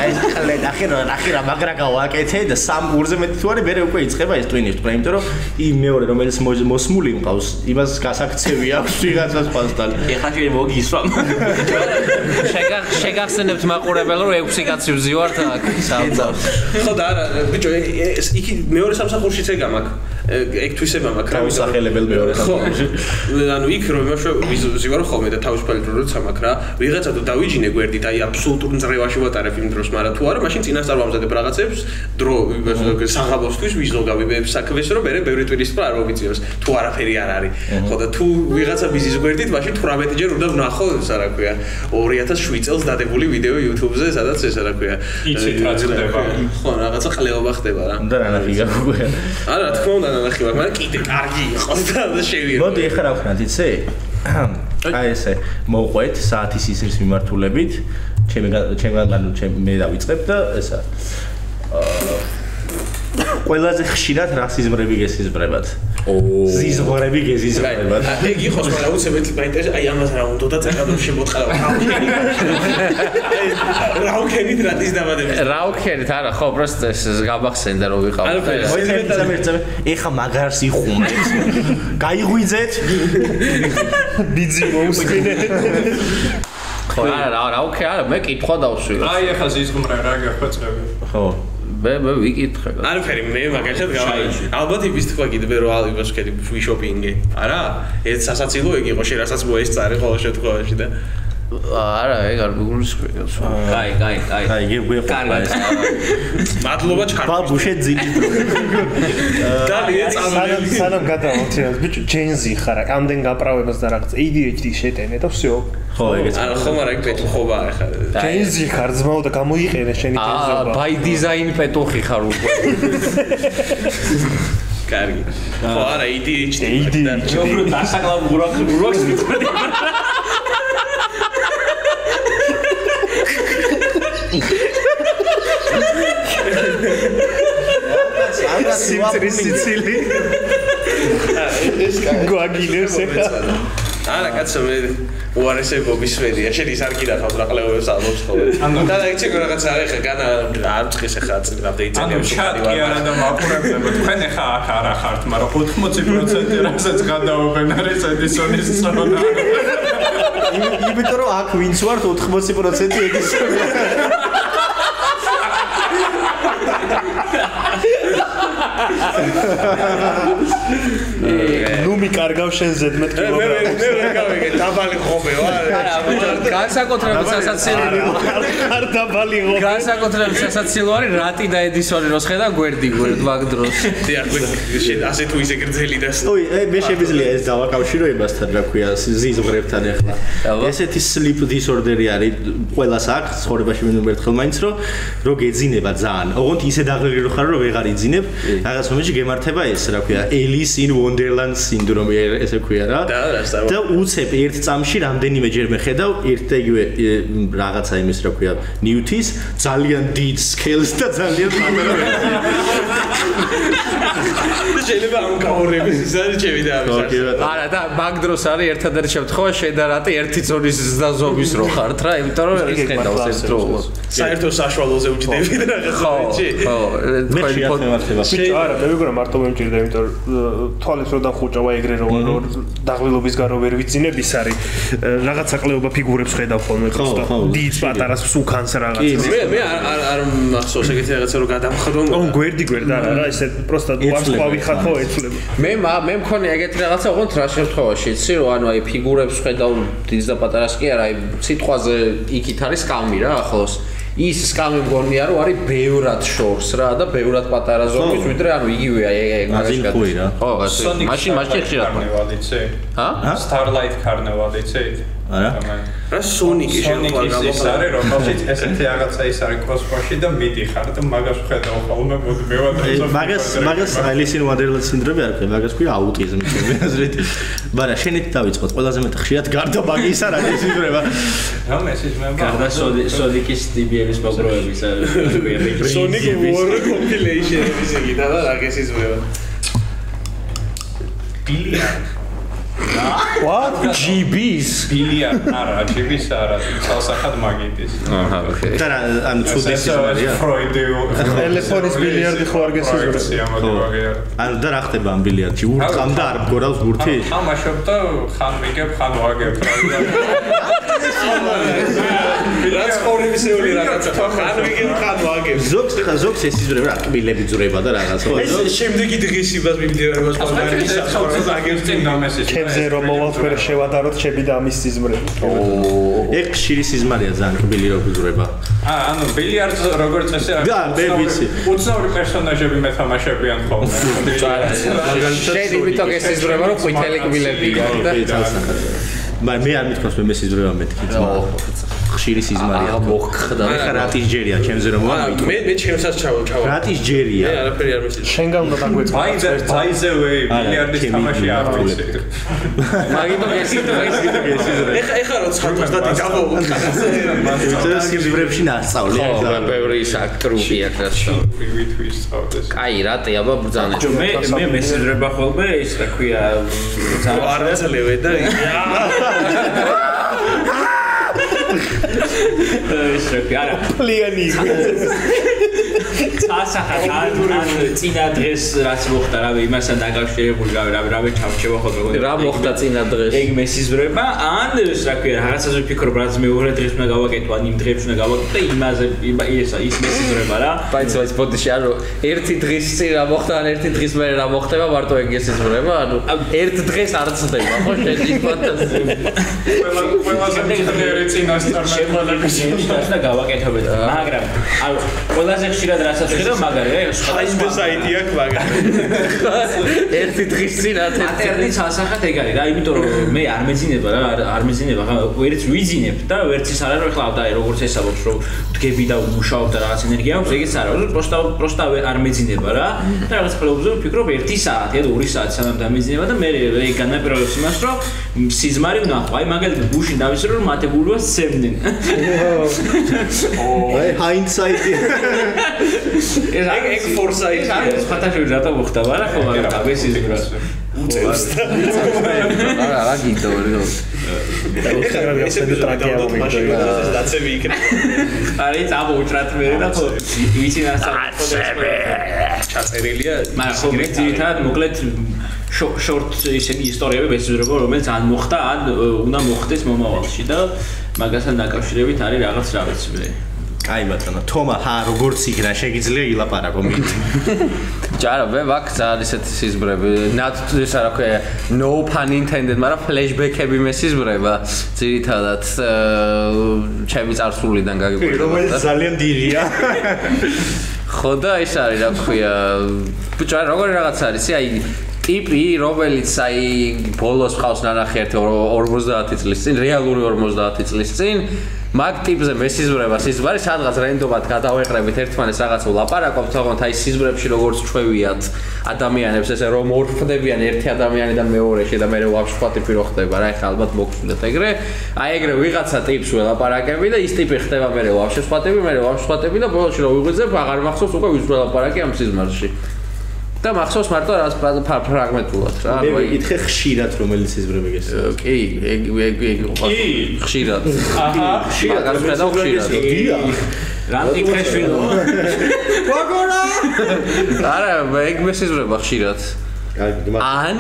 აი ხალე ნახე რა მაგრა გავაკეთე და 3 ურზე მეტი თუ არის მე უკვე იწყება ეს ტვინის თქმა იმიტომ რომ იმ მეორე რომელიც მოსმული მყავს იმას გასაქცევი აქვს ვიღაცას ფასთან ეხლა შენ მოგისვამ შეგახსენებთ მაყურებელს რომ 6 კაცი ვზივართ აქ სამწავს ხო და არა ბიჭო ეს იქ მეორე სამსახურშიც ეგ მაქვს ეგ თვისება მაქვს რა მოსახელებელ მეორე სამსახურში ანუ იქ რომ ვიზივარო ხოლმე და თავისუფალი დრო როცა მაქვს რა ვიღაცა თუ დავიჯინე გვერდით აი აბსოლუტურ მძრევაში ვატარებ იმ დროს მაგრამ თუ არა მაშინ წინასწარ ვამზადებ რაღაცებს დრო საღამოსთვის ვიზოგავებ საქმეს რომ მე ბევრი ტვინის პლა არ მოვიწიოს თუ არაფერი არ არის ხო და თუ ვიღაცა ბიზის გვერდით მაშინ 18 ჯერ უნდა ვნახო რა ქვია 2007 წელს დადებული ვიდეო YouTube-ზე სადაც ეს რა ქვია იცით რა ხდება ხო რაღაცა ყლეობა ხდება რა და რა ნახი გაგვია არა თქო უნდა ნახი მაგრამ კიდე კარგი იყო და შევირო მოდი ეხლა რა ვქნათ იცი აი ესე მოყვეთ საათის ისრის მიმართულებით ჩემი მე დავიწყებ და ესა ყველაზე ხშირად რასიზმრები გესიზმრებათ ზიზღვრები გესიზმრებათ ეგ იყოს მაგრამ უცებთ მაინტერესებს აი ამას რა უნდა და წაკადო შემოწყალა რა ვქენით რატის დაბადების რა ვქენით არა ხო პროსტ ეს გამახსენდა რომ ვიყავ ეხა მაგარს იხუმეთ გაიღვიძეთ ბიძი მოუსმინე ხო რა ვქე არა მე კითხვა დავსვი აი ეხლა ზიზღმრა რა გახვეწები ხო მე ვიკითხე არაფერი მე მაგალითად გავაიში ალბათ იმის თქვა კიდე რომ ალბათ შეკედი free shopping-ი არა ეს სასაცილო ეგ იყო შენ რასაც მოესწარი ყოველ შემთხვევაში და არა ეგ არ მიგულისხმევს კაი გეყვება ეს მადლობა ჩქარ ბაბუშე ძილი დალია წამლები სანამ გადავთ ბიჭო ჯენზი ხარ ამდენ გაправებას და რაღაც ADHD შეტენე და всё ხო ეგეც არა ხომ არა ეგ პეტუხობა ახლა ჯენზი ხარ ძმაო და გამოიყენე შენი ჯენზობა by design პეტუხი ხარ უკვე კარგი ხო არა ADHD დასაკლავ უროქს მიწვედი სიცილი ეს გვაგილებს ეხა არა კაცო მე უარესებობის მედია შენ ის არ გიდახავს რა ყლევებს ალბათ ხოლმე და იცი რაღაც არის ხა განა არ წეს ხა წინამდე იცი ჩატკი არა და მაყურებლებო თქვენ ხა აქ არა ხართ მაგრამ 80% რასაც გადაობენ არის ედისონის წონა იმიტომ რომ აქ ვინც ვართ 80% ედისონია ნუ მიკარგავ შენ ზედმეტ მე ვერ გავიგე დაბალი ხომე ვარ განსაკუთრებით სასაცილო არ დაბალი ხო განსაკუთრებით სასაცილო არის რატი და ედისონი როს ხედა გვერდი მაგ დროს დიახ შენ ასე თუ ისე გრძელი და ой მე შემიძლია ეს დავაკავშირო იმასთან რა ქვია ზიზღრებთან ახლა ესეთი sleep disorder-ი არის ყველას აქვს ცხოვრებაში მინიმუმ ერთხელ მაინც რომ გეძინება ძალიან ოღონდ ისე დაღლილი რო ხარ რომ ვეღარ იძინებ რაღაც მომენტში გემართება ეს რა ქვია Alice in Wonderland სინდრომი ესე ქვია რა და უცებ ერთ წამში რამდენიმე ჯერ მეხედავ ერთ და იგივე რაღაცა იმის რა ქვია ნიუტის ძალიან დიდ scales და ძალიან პატარა შეიძლება ამ გაურების ის არის ჩემი და არა და მაგ დროს არის ერთადერთი შემთხვევა შენ და რატი ერთი ზონის და ზოვის რო ხართ რა იმიტომ რომ ეს ხედავს ეს დრო საერთო საშუალოზე უჯდები და რაღაცა ვიცი ხო თქვენი ფოტო არა მე ვიგონა მარტო მემჭირდა იმიტომ რომ თვალებს რო დახუჭავა ეგრე რო დაღლილობის გარო ვერ ვიცინებ ის არის რაღაცა ყლეობა ფიგურებს ხედავ ხოლმე просто დიდ პატარას სუქანს რაღაცა მე არ მახსოვს ეგეთი რაღაცა რომ გადამხდომ ო გვერდი არა რა ესე просто ვარსკვლავი ხარ ხარ ხო ეცვლება. მე მქონი ეგეთი რაღაცა ოღონდ რა შემთხვევაში იცი რომ ანუ აი ფიგურებს ხედავ დიდს და პატარას კი არა აი სიტყვაზე იქით არის სკამი რა ახლოს ის სკამი მგონია რომ არის ბევრად შორს რა და ბევრად პატარა ზომის ვიდრე ანუ იგივეა ეგ მაგაში რა ხო მაშინ ხშირად კარნევალი იცი ჰა Starlight კარნევალი იცი არა რა სონიკი შეიძლება გამოგხარე რომელშიც ესეთი რაღაცა ის არის კოსმოსში და მიდიხარ და მაგას ვხედავ ხოლმე მოდი მე ვატყობ მაგას ალისინ ვანდერლანდ სინდრომი არ ქვია მაგას ქვია აუტიზმი ჩემი აზრით მაგრამ შენით დავიწყოთ ყველაზე მეტ ხშირად გარდა მაგისა რა გესიზრება რა მესიზმება გარდა სონიკის DBM-ის მოგროვების არის Sonic War compilation ისე გიდა და რა გესიზრება ბილიარდ What? GBs? ბილიარდ არა, GBs არა, ცალსახად მაგიტის. აჰა, ოკეი. და ანუ ცუდის ისმარია. ტელეფონის ბილიარდი ხო არ გესიზრება? ანუ და რა ხდება ამ ბილიარდში? ურთხამ და არ მგორავს ბურთი? თამაშობ და ხან მიგებ, ხან ვაგებ. რაც ხორიმისეული რაღაცა ხან ვიგებ, ხან ვაგებ. ზოგს ესიზრება რა კბილები ძრება და რაღაცა. ეს შემდეგი დღისებას მიმდინარეობს ყველგან აგებს წინ დამესის. ჩემზე რომ მოვალთქვერ შევადაროთ ჩემი და ამის სიზმრები. ეგ ხშირი სიზმარია ძალიან კბილი რო გძრება. ანუ ბილიარდს როგორც წესი და მე ვიცი. უცნაური პერსონაჟები მეთამაშებიან ხოლმე. შენ იმიტომ გესიზრება რომ ყვითელი კბილებია და მე არ მithქვას მე სიზმრება მეთქი ძმა. ხშირი სიზმარია. მოხდა. მე ხარ რატის ჯერია ჩემზე რომ მოვიდა. მე ჩემსაც ჩავა. რატის ჯერია. მე არაფერი არ ვიცი. შენ გაუნდა დაგვეწყო. ბაიზევე ბილიარდის თამაში არ ვიცი. მაგითო გესიზრება. ეხა რო ცოტა და გამოვუყა. ეს სიზმრებში ნასწავლი. ხო, ბევრი აქტრუპია ხარშო. ვითვის სწავდეს. კაი, რატე აბა ბრძანა. მე მესიზრება ხოლმე ის რა ქვია არ აძლევე და ეს რა ქვია არა პლიანი ასახად წინა დღეს რაც მოხდა რავი იმასთან დაკავშირებული რავი ჩავჩება ხოლმე მეგონი რა მოხდა წინა დღეს? ეგ მესიზრება ან ეს რა ქვია რაღაცაზე ვფიქრობ რაც მეორე დღეს უნდა გავაკეთო ან იმ დღეს უნდა გავაკეთო და იმაზე ის მესიზრება რა ბაიც ბოდიში ანუ ერთი დღის წინ რა მოხდა ან ერთი დღის მერე რა მოხდება მარტო ეგ ესიზრება ანუ ერთ დღეს არ ცდება ხო შენ ის ფანტაზია ყველაზე მჭიდრო წინასწარ შემოგვიყვება და გავაკეთებთ მაგრამ ანუ ყველაზე ხშირად რასაც ვხედავ მაგარია ხაიზბე საიტი აქვს მაგარი ერთი დღის წინ ატერნის ასახად ეგ არის რა იმიტომ რომ მე არ მეძინება რა არ მეძინება ხა ვერც ვიძინებ და ვერც ის არა რომ ხლა და როგორც ესაბობს რომ დგები და მუშაობ და რაღაც ენერგია აქვს ეგეც არა რომ პროსტა არ მეძინება რა და რაღაც ფლობზე ვფიქრობ 1 საათი და 2 საათი სანამ დამეძინება და მე ეგ განაპირობებს იმას რომ სიზმარი ვნახო აი მაგალითად გუშინ დავისწრო რომ მათებულვას სცემდნენ აი ჰაინდსაიტი ეგ ფორსაიტი არის ფათაშები რატო მოხდა არა ხო მაგრამ ეს იზრა რა გინდა ვერო ეხლა რა გასცემ ტრაკია მომიგდა დაცემი იქნება არის წამოუჭრათ მე და ხო ვიცი ჩაწერილია მაგრამ ხო ძირითადად მოკლედ შორტ ისეთი ისტორიები მესიზრება რომელიც ან მოხდა ან უნდა მოხდეს მომავალში და მაგასთან დაკავშირებით არის რაღაც რა ვიცი მე კაი ბატონო თომა ჰა როგორც იქნა შეგიძლია ილაპარაკო მით ჯარა მე ვაკ ძალიან ისეთი სიზმრები not this არა ქვია no pun intended მაგრამ ფლეშბექები მესიზმრება ძირითადად ჩემი წარსულიდან გაგიკვირდა რომელიც ძალიან დიდია ხო და ის არის რა ქვია ბიჭო როგორი რაღაც არის აი ტიპი რომელიც აი ბოლოს ყავს ნანახი ერთი 50 წლის წინ რეალური 50 წლის წინ მაგ ტიპზე მესიზმრება სიზმარი სადღაც რენდომად გადავეყრებით ერთმანეთს რაღაცა ვლაპარაკობთ თქო აი სიზმრებში როგორც ჩვევიათ ადამიანებს ესე რომ ორფდებიან ერთი ადამიანი და მეორეში და მე ვაფშე სხვა ტიპი რო ხდება რა ეხლა ალბათ მოგხვდეთ ეგრე აი ეგრე ვიღაცა ტიპს ველაპარაკები და ის ტიპი ხდება მე ვაფშე სხვა ტიპი მე ვაფშე სხვა ტიპი და ბოლოში რო ვიღვიძებ აღარ მახსოვს უკვე ვის ველაპარაკი ამ სიზმარში და მახსოვს მარტო რაღაც ფრაგმენტულად რა მე ვიკითხე ხშირად რომელიც სიზმრები გესწრებს კი ეგ ხშირად აჰა ხშირად რა მიკითხე შვილო არა ეგ მესიზმრება ხშირად ან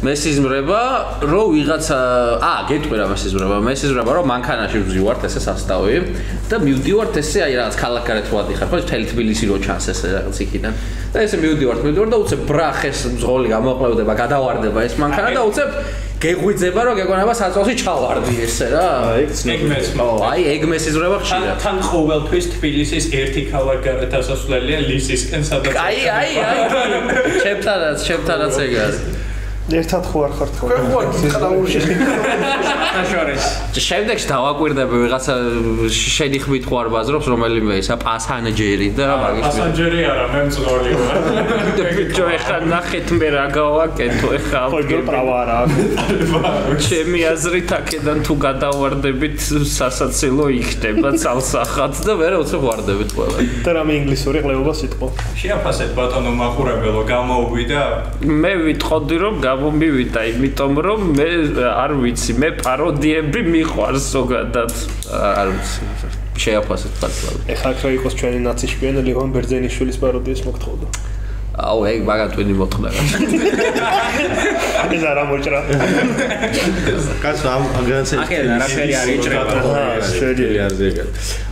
მესიზმრება რომ ვიღაცა გეტყვი რა მესიზმრება რომ მანქანაში ვზივართ ესე სასტავი და მივდივართ ესე აი რაღაც ქალაქგარეთ ვადიხარ ხო მთელი თბილისი რო ჩანს ესე რაღაც იქიდან და ესე მივდივართ და უცებ ბრახეს მძღოლი გამოყლევდება გადავარდება ეს მანქანა და უცებ გეღვიძება რომ გეგონება საწოლში ჩავარდი ესე რა ეგ მესიზმრება ხშირად თან ყოველთვის თბილისის ერთი ქალაქგარეთ ასასვლელია ლისისკენ სადაც ჩემთანაც ეგ არის ერთად ხო არ ხართ ხო? ხო, ყდაურში. შემდეგში დავაკვირდები ვიღაცა შენი ხმით ხო არ ბაზრობს რომელიმე ისა პასანჯერი და მაგის პასანჯერი არა, მე მძღოლი ვარ. ბიჭო ეხლა ნახეთ მე რა გავაკეთო ეხლა ხო გეპრავა არა. ჩემი აზრით აქედან თუ გადავარდებით სასაცილო იქნება ცალსახად და მე რა უცებ ვარდებით ყველა. და რამე ინგლისური ყლეობა სიტყვა. შეაფასეთ ბატონო მაყურებელო გამოუვიდა? მე ვიტყოდი რომ გამომივიდა იმიტომ რომ მე არ ვიცი მე პაროდიები მიყვარს ზოგადად არ ვიცი შეაფასეთ ბატონო ეხლა რა იყოს ჩვენი ნაცი შპიონი ლევან ბერძენიშვილის პაროდიას მოგთხოვდა აუ ეგ მაგათვენი მოთხოვნა ეს არა მოჭრა კაცო აგანცე არაფერი არ იჭრება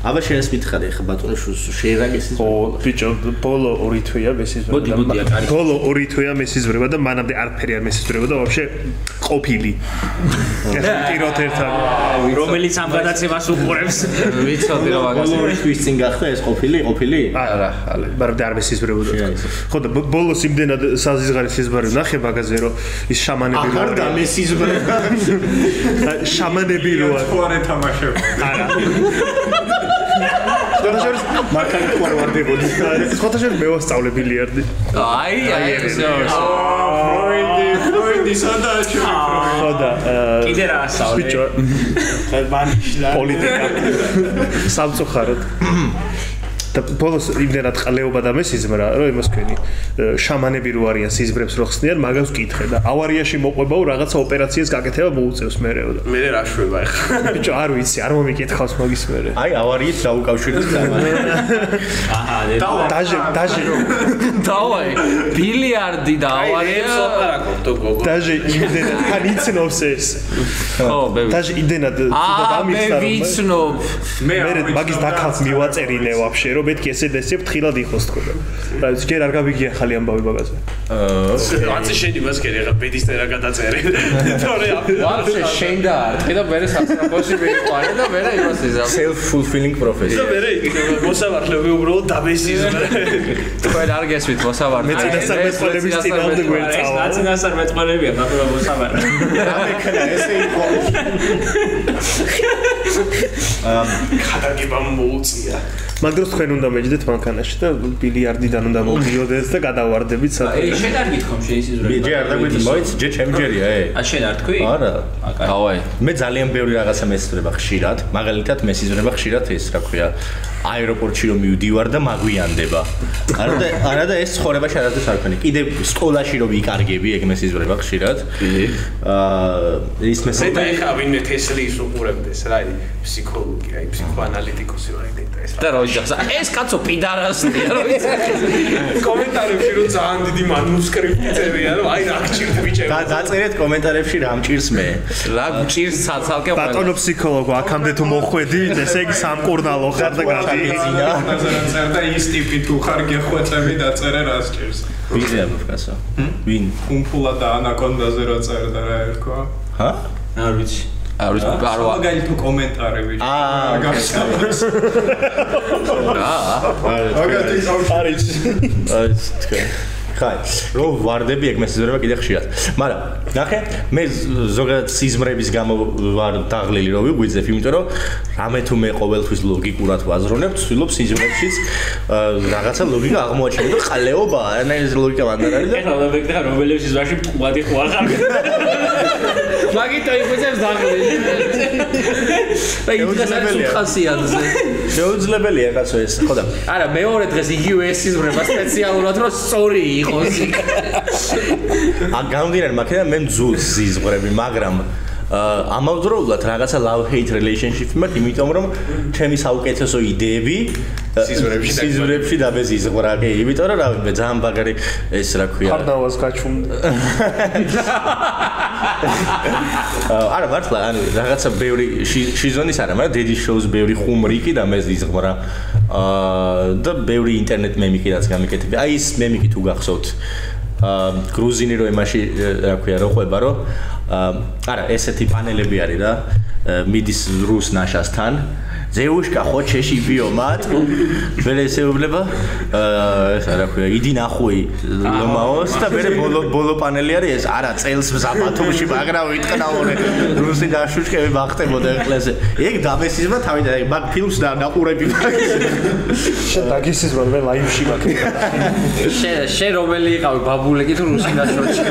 აბა შენს მითხარი ხა ბატონო შეერაგესის ო ბიჭო ბოლო 2 თვეა მესიზმრება ბოლო 2 თვეა მესიზმრება და მანამდე არაფერი არ მესიზმრება და ვაფშე ყოფილი ერთად ერთად რომელიც ამ გადაცემას უყურებს ვიცოდი რომ მაგას თვის წინ გახდა ეს ყოფილი არა მაგრამ არ მესიზმრებოდა ხო და ბოლოს იმდენად საზიზღარი სიზმარი ნახე მაგაზე რომ ის შამანები როა ახლა მესიზმრება შამანები როა თუ არ ეთამაშებ არა დაშორს მარკანი თუ არ ვარდებოდი ხოთაშენ მე ვასწავლე ბილიარდი აი ეს ფროიდი სადაჩი ხო და კიდე რა ასწავლე ბიჭო პოლიტიკა სამწუხაროდ და ბოლოს იმდენად ყლეობა და მესიზმრა რომ იმას ქვენი შამანები რო არიან სიზმრებს რო ხსნიან მაგას ვკითხე და ავარიაში მოყვებაო რაღაცა ოპერაციას გაკეთება მოუწევს მერეო და მე რა შვება ეხლა ბიჭო არ ვიცი არ მომიკითხავს მაგის მერე აი ავარიით დაუკავშირეთ დაჟე დავაი ბილიარდი და ავარია დაჟე იმდენად თან იცნობს ეს ხო ბები დაჟე იმდენად და დამიხსნა მე ვიცნობ მე მაგის დაკალს მივაწერინე ვაფშე რომ მეთქი ესე და ესე ფრთხილად იყოს თქო და ჯერ არ გავიგია ხალი ამბავი მაგაზე რაც შენი მასკერი ახლა ბედისტერა გადაწერე თორე ვაფშე შენ და არტყი და მე სასწრაფოში მიყარე და მე იმას იზამ self fulfilling prophecy და მე მოსავარხლები უბრალოდ დამესიზმრე თქვენ არ გესვით მოსავარხლე მე წინასწარმეტყველების წინამდე გვერდწავა ეს ნაცინასწარმეტყველებია ბატონო მოსავარხლე ამექნა ესე იყო ხადაგება მოუწია მაგდროს თქვენ უნდა მეჯდეთ მანქანაში და ბილიარდიდან უნდა მოვიდიოდეთ და გადავარდებით აი შენ არ გითხომ შენ ის მე ჯერ არ დაგვიდი მოიც ჯერ ჩემჯერია შენ არ თქვი არა დავაი მე ძალიან ბევრი რაღაცა მესიზმრება ხშირად მაგალითად მესიზმრება ხშირად ეს რა ქვია აეროპორტში რომ მივდივარ და მაგვიანდება არა და ეს ცხოვრებაში არასდროს არ ვქონი კიდე სკოლაში რომ ვიკარგები ეგ მესიზმრება ხშირად ის მესიზმრება მე ხა ვინმე თესლის უყურებდეს რა ფსიქოლოგი აი ფსიქოანალიტიკოსი ვარ ეს და როჯახს ეს კაცო პიდარასია რო იცი კომენტარებში რომ ძალიან დიდი მანუსკრიპტი წერია რომ აი რა გჭირდა ბიჭები დაწერეთ კომენტარებში რა მჭირს მე რა გჭირს ცალკე ბატონო ფსიქოლოგო აქამდე თუ მოხვედი ესე იგი სამკურნალო ხარ და გაიძინა წერდა ის ტიპი თუ ხარ გეხვეწები დაწერე რა სჭირს ვინზე აბკასო ვინ უმფულა და ანაკონდაზე რა წერდა რა ერქვა ჰა არ ვიცი არის პარო მაგალითო კომენტარები გასწავლეს არის თქვენ ხაი რო ვარდები ეგ მესიზმრება კიდე ხშირად მაგრამ ნახე მე ზოგადად სიზმრების გამო ვარ დაღლილი რომ ვიგვიძებ იმიტომ რომ რამე თუ მე ყოველთვის ლოგიკურად ვაზროვნებ ვცდილობ სიზმრებშიც რაღაცა ლოგიკა აღმოაჩინო და ყალეობა არანაირი ლოგიკა მანდ არ არის და ეხლა ვეკითხა რომელი სიზმრაში მტყუადი ხო არ ხარ მაგით აიგვიძებს დაღლილი და ის ხასიათზე შეუძლებელია კაცო ეს ხო და არა მეორე დღეს იგივე ეს სიზმრება სპეციალურად რომ სწორი იყოს გამომდინარე მაქედან მე მძულს სიზმრები მაგრამ ამავდროულად რაღაცა love hate relationship მაქვს, იმიტომ რომ ჩემი საუკეთესო იდეები სიზმრებში დამეზიზღვრა, კი, იმიტომ რომ რავი, მე ძალიან ბაგარი ეს რა ქვია. ხარდავას გაჩუმდა. არა, მართლა, ანუ რაღაცა ბევრი შიზონის არა, მაგრამ დედის შოუს ბევრი ხუმრი კი დამეზიზღვრა. და ბევრი ინტერნეტ მემიკიდაც გამიკეთებია. აი ეს მემიკი თუ გახსოვთ. გრუზინი რო იმაში რა ქვია, რო ყვება, რომ არა, ესეთი პანელები არის რა, მიდის რუს ნაშასთან. Зеушка хочешь и биомат. Вели се ублеба. Esa რა ქვია, იდი ნახვი ლომაოს და მე ბოლო პანელი არის ეს. არა, წელს ზაპათუმში მაგრამ ვიტყნაორე. რუსი დაშუშკები მახტებოდა ეხლაზე. ეგ დამესიზმა თავიდან მაგ ფილმს დაყურები მაგის. შენ დაგისიზმა მე ლაივში მაგ. შენ რომელი იყავი ბაბულიკი თუ რუსი დაშუშკი?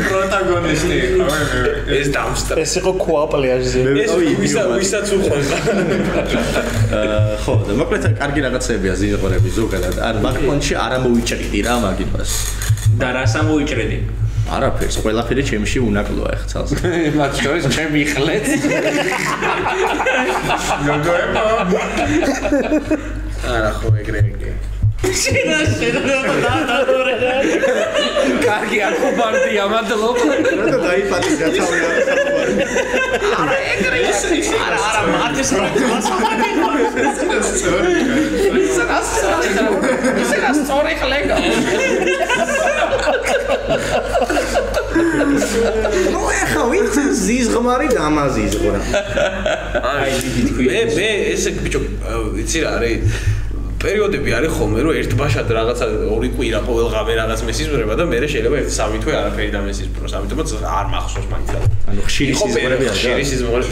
პროტაგონისტი ეს დამსტრა ეს იყო კუაპლიაჟზე ვისაც უხონდა ხო და მოკლედ კარგი რაღაცებია ზიღორები ზოგადად ან მაგ-ფონში არ ამოვიჭრიდი რა მაგიტას და რას ამოვიჭრიდი არაფერს ყველაფერი ჩემში უნაკლოა ახ წელს მათ შორის ჩემი ხლეთ არა ხო ეგრე შენა კარგი არ ხუბარდია მადლობ რა დაიფატი გათავია არა ეგრე არა მარკეს რა სწორი ხლეგა ნუ ეხა ვინც ზიზღმარი დამაზიზღვრა აი მე ესე ბიჭო იცი რა არის პერიოდები არის ხოლმე რომ ერთ ბაშად რაღაცა ორი კვირა ყოველ ღამე რაღაც მესიზმრება და მე შეიძლება ერთ სამი თვე არაფერი დამესიზმრო ამიტომაც არ მახსოვს მაინც ანუ ხშირი სიზმრები არ ხშირი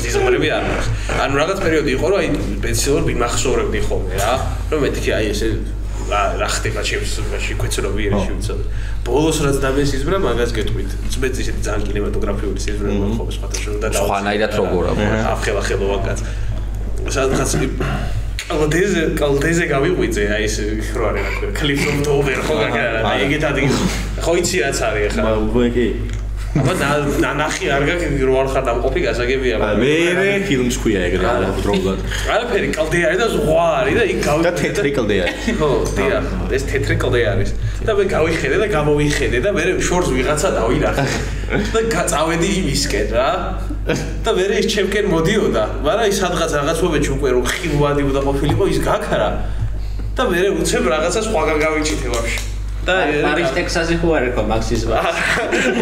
სიზმრები არ მაქვს ანუ რაღაც პერიოდი იყო რომ აი სპეციალურად ვიმახსოვრებდი ხოლმე რა რომ მეთქი აი ესე რა ხდება ჩემში ქვეცნობიერში ვიცოდი ბოლოს რაც დამესიზმრა მაგას გეტყვით ძმეც ისეთი ძალიან კინემატოგრაფიული სიზმრება ხოლმე სხვადასხვა და სხვანაირად როგორ ახლა ხელოვან კაც სადღაც კალდეზე გავიყვიძე აი ეს რო არის რა ქვია კლიპ from the over ხო გაგა ეგეთ ადგილ ხო იცი რაც არის ახლა კი აბა ნანახი არ გაქვს რო არ ხარ დამყოფი გასაგებია მე ფილმს ქვია ეგრე უბრალოდ არაფერი კალდე არის და ზღვა არის და იქ და თეთრი კალდე არის ხო დიახ ეს თეთრი კალდე არის და მე გავიხედე და გამოვიხედე და მე შორს ვიღაცა დავინახე და გაწავედი იმისკენ რა და მე ის ჩემკენ მოდიოდა მაგრამ ის სადღაც რაღაცობებში უკვე რომ ხილვადი უნდა ყოფილიყო ის გაქარა და მე უცებ რაღაცა სხვაგან გავიჭითე ვაფშე და პარიზ ტექსასი ხო არ იყო მაქსიზმა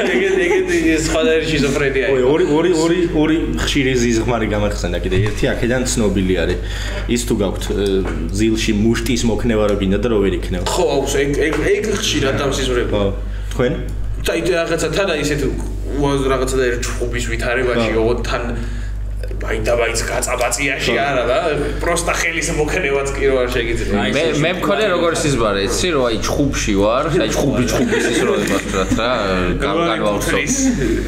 ეგეთი სხვადასხვა შიზოფრენია ორი ხშირი ზიზღმარი გამახსენდა კიდე ერთი აქედან ცნობილი არის ის თუ გაქვთ ზილში მუშტის მოქნება რო გინდა და რო ვერ იქნევ ხო აქვს ეგ ხშირად დამსიზმრება თქვენ და რაღაცა თან ისეთ რაღაცა და ერთ ჩხუბის ვითარებაში ოღონდ თან მაინდაბაიც გაწაბაწიაში არა და პროსტა ხელის მოქნევაც კი რო არ შეგიძლია მე მქონე როგორ სიზმარი იცი რომ აი ჩხუბში ვარ აი ჩხუბის ის რო იმასთან რა განვავრცოთ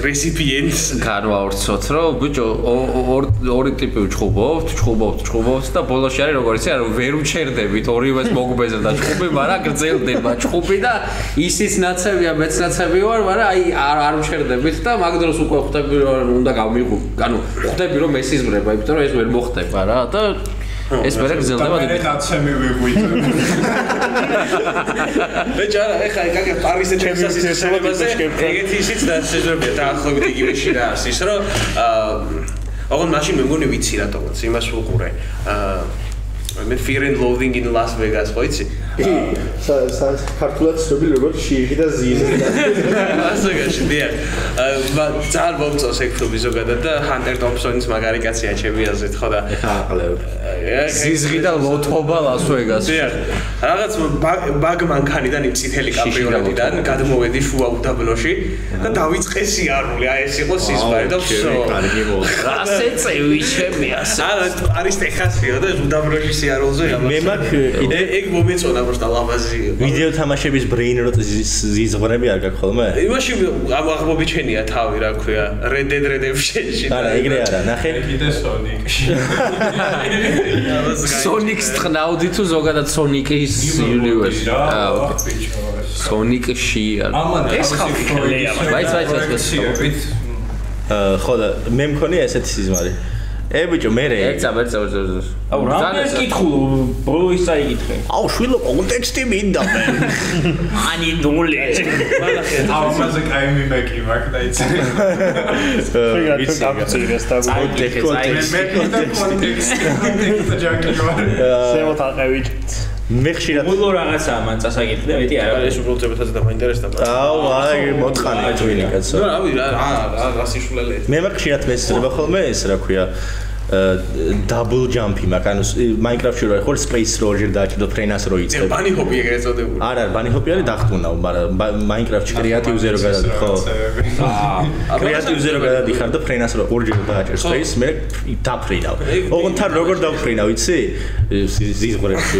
რესიპიენტს განვავრცოთ რომ ბიჭო ორი ტიპი ჩხუბობთ და ბოლოში არის როგორ იცი რომ ვერ უჩერდებით ორივეს მოგბეზრდა ჩხუბი მაგრამ გრძელდება ჩხუბი და ისიც ნაცებია მეც ნაცები ვარ მაგრამ აი არ უჩერდებით და მაგ დროს უკვე ხვდები რომ უნდა გამიღო ანუ ხვდები რომ სიზმრება, იმიტომ რომ ეს ვერ მოხდება რა და ეს ვერ გრძელდება და მე ნაცემი ვიღვით. ბეჭარა, ეხა კაკა პარიზზე ტექსასის სისტემაზე ეგეთი ისიც და სიზმრებია დაახლოებით იგივეში რა არის ის რომ ოღონდ მაშინ მე მგონი ვიცი რატომაც იმას ვუყურე. მე Fear and Loathing in Las Vegas ხო იცი? ქართულად ცნობილი როგორც შირი და ზიზი. ასე გაშდია. ძალიან მომწონს ეგ ფილმი ზოგადად და Hunter Thompson-ის მაგარი კაცია ჩემი აზრით ხო და ეხა აყლევ. ზიზღი და ლოთობა Las Vegas-ში. რაღაც ბაგ მანქანიდან იმ წითელი კაპრიოლეტიდან გადმოვედი შუა უდაბნოში და დავიწყე სიარული. აი ეს იყო სიზმარი და всё. ასე წევი ჩემი ასე. არა, არის ტეხასიო და უდაბნოში სიარულზე მე მაგ ეგ მომეწონა просто ლავაზი. ვიდეო თამაშების brain rot ზიზღვრები არ გაქვს ხოლმე? იმაში აღმობიჩენია თავი რა ქვია Red Dead Redemption-ში. არა, ეგრე არა, ნახე. კიდე Sonic-ში. Sonic-ს თნავდი თუ ზოგადად Sonic-ის universe-ში. Sonic-ში. Sonic-ში არა. ამან ეს ხალხი ვაიც. ხო და მე მქონია ესეთი სიზმარი. ბიჭო, მე ერთსა. აუ, რამე კითხულ, ბოლო ის წაიკითხე. აუ, შვილო, კონტექსტი მინდა მე. ანი დოლე. აუ, მასე კაი მიმეკი მაგ და იცი. ვიცი, გამწირეს და კონტექსტი ჯაკი. ზემოთ აყევით. მე ხშირად ბოლო რაღაცაა მან წასაკითხე და მეტი არა. ეს უბრალოდ ძებეთაზე და მაინტერესდა. აუ, აი, მოთხანე ჩვენი კაცო. ნუ რავი რა სიშულელე. მე მაგ ხშირად მესწრება ხოლმე ეს რა ქვია double jump-ი მაგ ანუ Minecraft-ში რო ხო space roger დაჭიდო ფრენას რო იწყებ. ბანი ჰოპი ეგრეთ წოდებული. არა, ბანი ჰოპი არის დახტუნაო, მაგრამ Minecraft-ში კრეატივზე რო გადადიხარ, ხო. კრეატივზე რო გადადიხარ და ფრენას რო ორჯერ დააჭერ space, მე დაფრინავ. ოღონდ თან როგორ დავფრინავ, იცი? ზიზღრებში.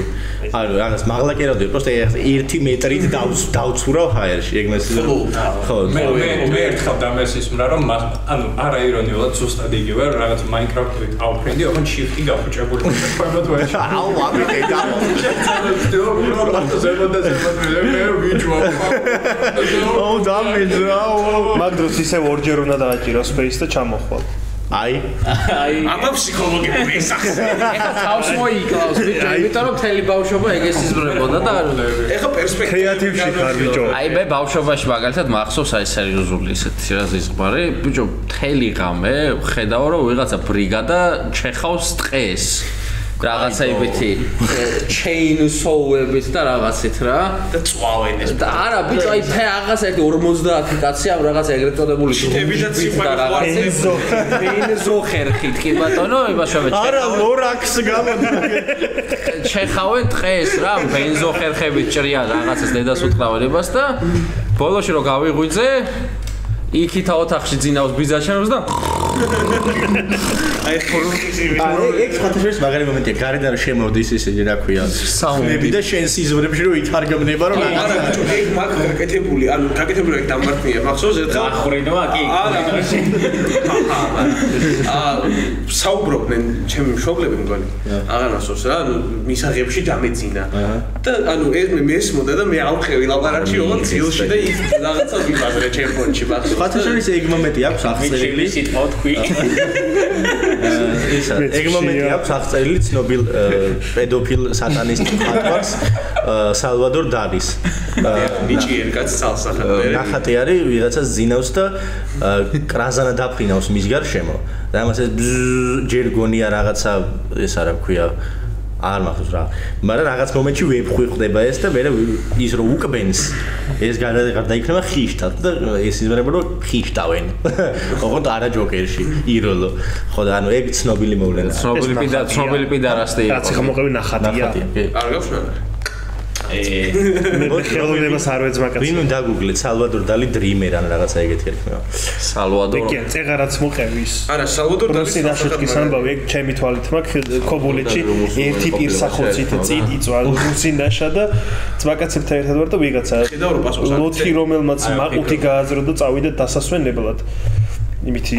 ანუ რაღაც მაღლა კერავდი, просто 1 მეტრით დავცურავ ჰაერში, ეგ მესიზე. ხო. მე ერთხელ დამესისმრა რომ ანუ არა ირონიულად ზუსტად იგივე რაღაც Minecraft-ით ავფრინდი, ოღონდ shift-ი გაფუჭებული ხმებოდ ვეშ. აუ, ამიტომ აუ, დამეძრაო. მაგ დროს ისე ორჯერ უნდა დააჭირო space და ჩამოხვალ. აი აბა ფსიქოლოგიური სახე. ეხა თავს მოიკლავს, იმიტომ რომ მთელი ბავშვობა ეგ ესიზმრებოდა და ეხა პერსპექტივა კრეატივში ხარ ბიჭო. აი მე ბავშვობაში მაგალითად მახსოვს აი სერიოზული ესეთი რაზიზღბარი, ბიჭო, მთელი ღამე ხედავ რომ ვიღაცა ბრიგადა ჩეხავს ტყეს. რაღაცაებითი chainsaw-ებით და რაღაცით რა და წვავენ ეს. და არა ბიჭო აი რაღაცა 50 კაცი ამ რაღაცა ეგრეთ წოდებული შტებიდაც ბენზო ხერხით კი ბატონო იმაშავე არა ლორაქს გამოდი ჩეხავენ ტყეს რა ბენზო ხერხებით ჭრიან რაღაცას დედას უთყავენებას და ბოლოში რო გავიღვიძე იქითა ოთახში ძინავს ბიზაშენებს და აი ეგ ხათაშეს მაგარი მომენტია გარედან რომ შემოვდის ისე რა ქვია საუნები და შენ სიზმრებში რომ ითარგმნება რომ არა ბიჭო ეგ მაგ გაკეთებული ანუ გაკეთებული ეგ დამარტყმია მახსოვს ერთხელ ახრინოა კი საუბრობდნენ ჩემი მშობლები მგონი აღანასოს რა ანუ მისაღებში დამეძინა და ანუ ეს მე მესმოდა და მე ავხევი ლაპარაკში ოღონდ ძილში და ის რაღაცა ვიბაზრე ჩემ ფონში მახსოვს ხათაშეს ეგ მომენტი აქვს აღწერილი სიტყვა თქვი ეგ მომენტი აქვს აღწერილი ცნობილ პედოფილ სატანისტ მხატვარს სალვადორ დალის ნიჭიერ კაცს წალსახად ნახატი არის ვიღაცას ზინავს და კრაზანა დაფრინავს მის გარშემო და ამას ეს ჯერ გონია რაღაცა ეს არა ქვია არ მახსოვს რა მაგრამ რაღაც მომენტში ვებხვი ხდება ეს და მე ის რომ უკბენს ეს გადაიქნება ხიშტად და ეს იზმერება რომ ხიშტავენ ოღონდ არა ჯოკერში იროლო ხო და ანუ ეგ ცნობილი მოვლენა ცნობილი პიდარასტი კაცი ხმოყევი ნახატია არ გავშნადა მე ხელოვნებას არ ვეძმაკაც ვინ უნდა გუგლეთ სალვადორ დალი დრიმერ ან რაღაცა ეგეთი ერქნება სალვადორ კი წეღარაც მოყევის არა სალვადორ დალის ნაშეთქის ამბავი ეგ ჩემი თვალით მაქვს ქობულეთში ერთი პირსახოცით წინ იწვა რუსინაშა და ძმაკაცებთან ერთად ვარ და ვიღაცა ლოთი რომელმაც მაყუთი გააზრო და წავიდა დასასვენებლად იმითი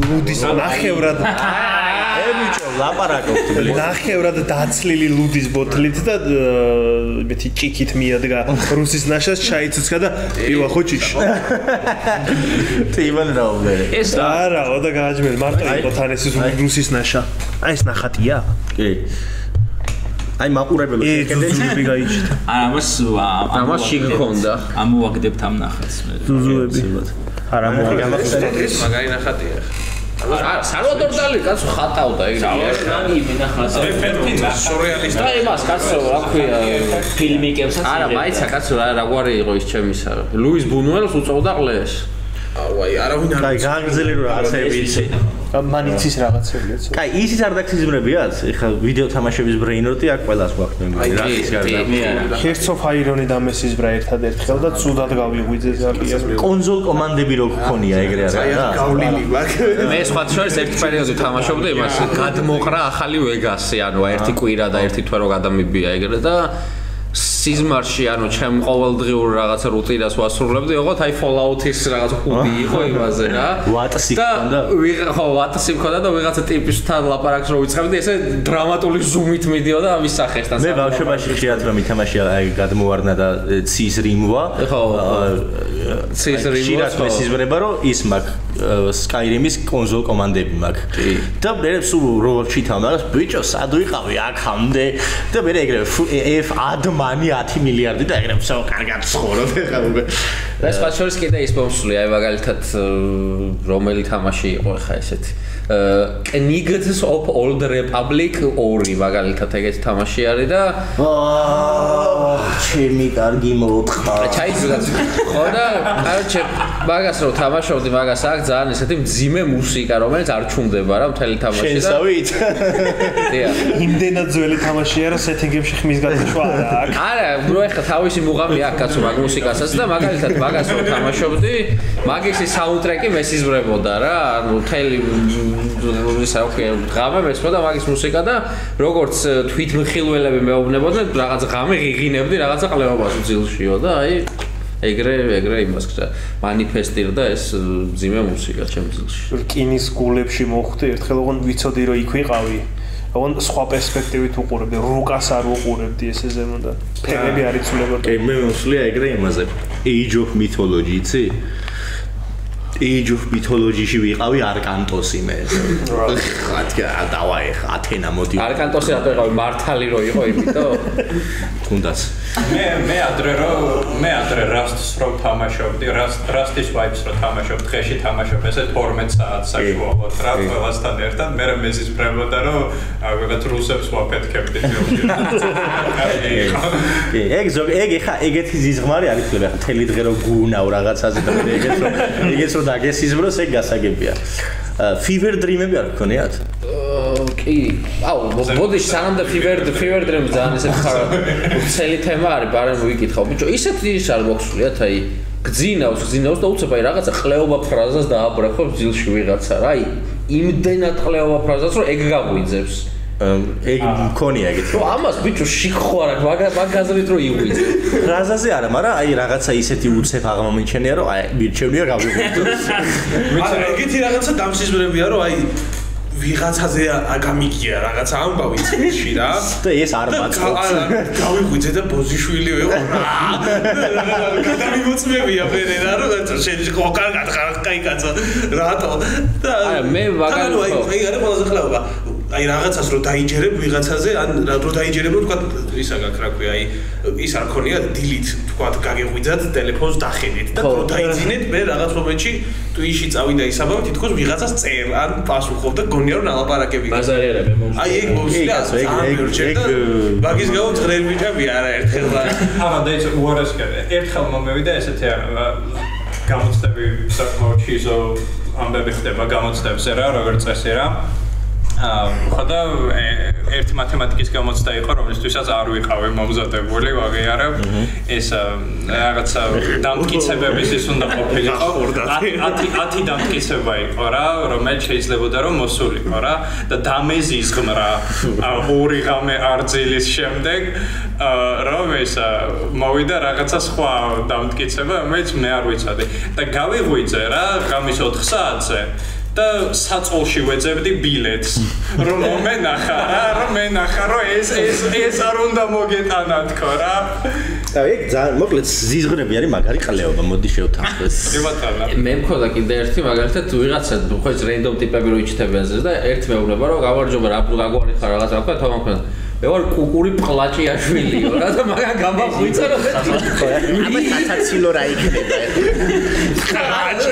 ლუდის ნახევრად ბიჭო ლაპარაკობთ ნახევრად დაცლილი ლუდის ბოთლით და იმითი ჭიქით მიადგა რუსის ნაშას ჩაიცუცკა და ივა ხოჭიში თიმან რაუბნე ეს არაო და გააჯმელი მარტო იყო თან ეს რუსის ნაშა აი ეს ნახატია კი აი მაყურებელი ზუზუები გაიჩნდა არა ამას შეგქონდა ამოვაგდებთ ამ ნახატს ზუზუები არა გამახსენეთ მაგარი ნახატია არა სალვადორ დალი კაცო ხატავდა ეგრე რანი მინახავს სურეალისტი და იმას კაცო რა ქვია ფილმიკებსაც არა მაიცა კაცო რა გვარი იყო ის ჩემისა ლუის ბუნუელს უწევდა ყლეს აი არავინ არ აი გაგრძელი რომ რაღაცები იცი მანიცის რაღაცებიაც კაი ისიც არ დაგციზმრებიათ ეხლა ვიდეო თამაშების ბრეინროტი აქ ყველას გვაქვს მე რა ის გარდა Hearts of Iron-ი და მესიზბრა ერთადერთხელ და ცუდად გავიღვიძე ზაპია კონსოლ კომანდები რო გქონია ეგრე არა რა გავლილი მაქვს მე სხვა შორის ერთ პერიოდში თამაშობდა იმას გადმოყრა ახალი ვეგასი ანუ ერთი კვირა და ერთი თვე რო გადამიბია ეგრე და სიზმარში ანუ ჩემ ყოველდღიურ რაღაცა რუტინას ვასრულებდი, ოღონდ აი Fallout-ის რაღაც ხუდი იყო იმაზე რა. What-ი მქონდა? ხო, What-ი მქონდა და ვიღაცა ტიპისთან ლაპარაკს რო ვიწყებდი, ესე დრამატული ზუმით მიდიოდა ამის სახესთან. მე ბავშვობაში ხშირად რომ ითამაშია აი გადმოვარდნა და ცის რიმვა. ხო. ხშირად მესიზმრება რომ ის მაქვს Skyrim-ის კონსოლ კომანდები მაქვს და მე სულ რო ჩითავ მაგას ბიჭო სად ვიყავი აქამდე და მე ეგრევე F admani 10 მილიარდი და ეგრევე всё კარგად ცხოვრობ ხა უკვე და სხვა შორის კიდე ის მომსული აი მაგალითად რომელი თამაში იყო ხა ესეთი Knights of Old Republic 2 მაგალითად ეგეთი თამაში არის და ჩემი კარგი მოთხარ ჩაიძულაც ხო და კაროჩე მაგას რო თამაშობდი მაგას აქ ძალიან ესეთი მძიმე მუსიკა რომელიც არ ჩუნდება რა მთელი თამაში და შენსავით იმდენად ძველი თამაშია რა სეტინგებში ხმის გადაშვა აქ არა ბრო ეხლა თავისი მუღამი აქ კაცო მაგ მუსიკასაც და მაგალითად მაგას რო თამაშობდი მაგის საუნდტრეკი მესიზმრებოდა რა ანუ მთელი ის აუქე ღამე მესმოდა და მაგის მუსიკა და როგორც თვითმხილველები მეუბნებოდნენ რაღაც ღამე ღიღინებდი რაღაცა ყლებობას უძილშიო და აი ეგრე იმას ხდა მანიფესტირდა ეს მძიმე მუსიკა ჩემს ძილში რკინის გულებში მოხვდი ერთხელ ოღონ ვიცოდი რომ იქ ვიყავი ოღონ სხვა პერსპექტივით უყურებდი რუკას არ უყურებდი ესე ზემოდან და ფერები არ იცვლებოდა კი მე მოსვლია ეგრე იმაზე Age of Mythology იცი Age of Mythology-ში ვიყავი არკანტოსი მე. ხა დავაი ათენა მოდი. არკანტოსი რატო იყავი მართალი რო იყო იმიტომ? თუნდაც. მე ადრე Rust-ს რო თამაშობდი, Rust-ის vibes რო თამაშობ, დღეში თამაშობ ესე 12 საათს საშუალოდ რა ყველასთან ერთად, მე მეზისმრებოდა რომ რაღაც რუსებს ვაფეთქებდი ფილმში. ეგ ხა ეგეთი ზიზღმარი არ იქნება ხა თელი დღე რო გუნავ რაღაცაზე და მე ეგეც რო დაგესიზმროს ეგ გასაგებია. Fever Dream-ები არ გქონიათ? კი. აუ, ბოდიში სანამ Fever Dream ძალიან ესეთ ხარ უცელი თემა არის, ბარემ ვიკითხავ. ბიჭო, ისეთი ის არ მოგსულიათ, აი გძინავს და უცებ აი რაღაცა ყლეობა ფრაზას დააბრახო ძილში ვიღაცა რა. აი იმდენად ყლეობა ფრაზას რომ ეგ გაგვიძებს. ეგ მქონია ეგეთი. რო ამას ბიჭო შიქხვარ აქ მაგაზრით რო იღვიძე. ფრაზაზე არა, მაგრამ აი რაღაცა ისეთი უცებ აღმომიჩენია რომ აი მირჩევნია გავიღვიძო. მაგრამ ეგეთი რაღაცა დამსიზმრებია რომ აი ვიღაცაზე გამიგია რაღაცა ამბავი წინში რა და ეს არ მაწყობს. გავიღვიძე და ბოზიშვილი ვიყო რა. გადამიმოწმებია ფერე რა რომ შენ ხო კარგად ხარ კაი კაცო რატო და მე მაგალითად აი არა ყველაზე ხლაობა აი რაღაცას რო დაიჯერებ ვიღაცაზე ან რო დაიჯერებ თქვა ისა გაქ რა ქვია აი ის არ ქონია delete თქვა გაგეღვიძათ ტელეფონს დახედით და რო დაიძინეთ მე რაღაც მომენტში ტვიში წავიდა ისაბავ თითქოს ვიღაცას წერ ან პასუხობ და გონია რომ ნალაპარაკები ბაზარი არა მე მომსვლია აი ეგ მოსვლა მაგის გამო წრეები ბიჭები არა ერთხელ აბა და ის უარესკერე ერთხელ მომევიდა ესეთი გამოცდები საკმაოდ შიზო ამბები ხდება გამოცდებზე რა როგორც წესი რა ხოდა ერთი მათემატიკის გამოცდა იყო რომლისთვისაც არ ვიყავი მომზადებული ვაღიარებ ეს რაღაცა დამტკიცებების ის უნდა ყოფილიყო 10 დამტკიცება იყო რა რომელიც შეიძლებოდა რომ მოსულიყო რა და დამეზის ღმრა 2 ღამე არძილის შემდეგ რომ ეს მოვიდა რაღაცა სხვა დამტკიცება რომელიც მე არ ვიცოდი და გავიღვიძე რა ღამის 4 საათზე და საწოლში ვეძებდი ბილეთს რომ მომენახა რომ ეს არ უნდა მოგეტანა თქო რა და ეგ ძალიან მოკლედ ზიზღრები არის მაგარი ყლეობა მოდი შევთანხმდეს მე მქონდა კიდე ერთი მაგალითად ვიღაცა ხო ეს რენდომ ტიპები რო იჩთებიან ზეს და ერთ მეუბნება რომ გავარჯობა რა გაგვარი ხარ რაღაც რა თქვა თომაკ მე ვარ კუკური პლაჭიაშვილიო რა და მაგა გამახვიცა რომ აბა საცაცილო რა იქნება ტაჟე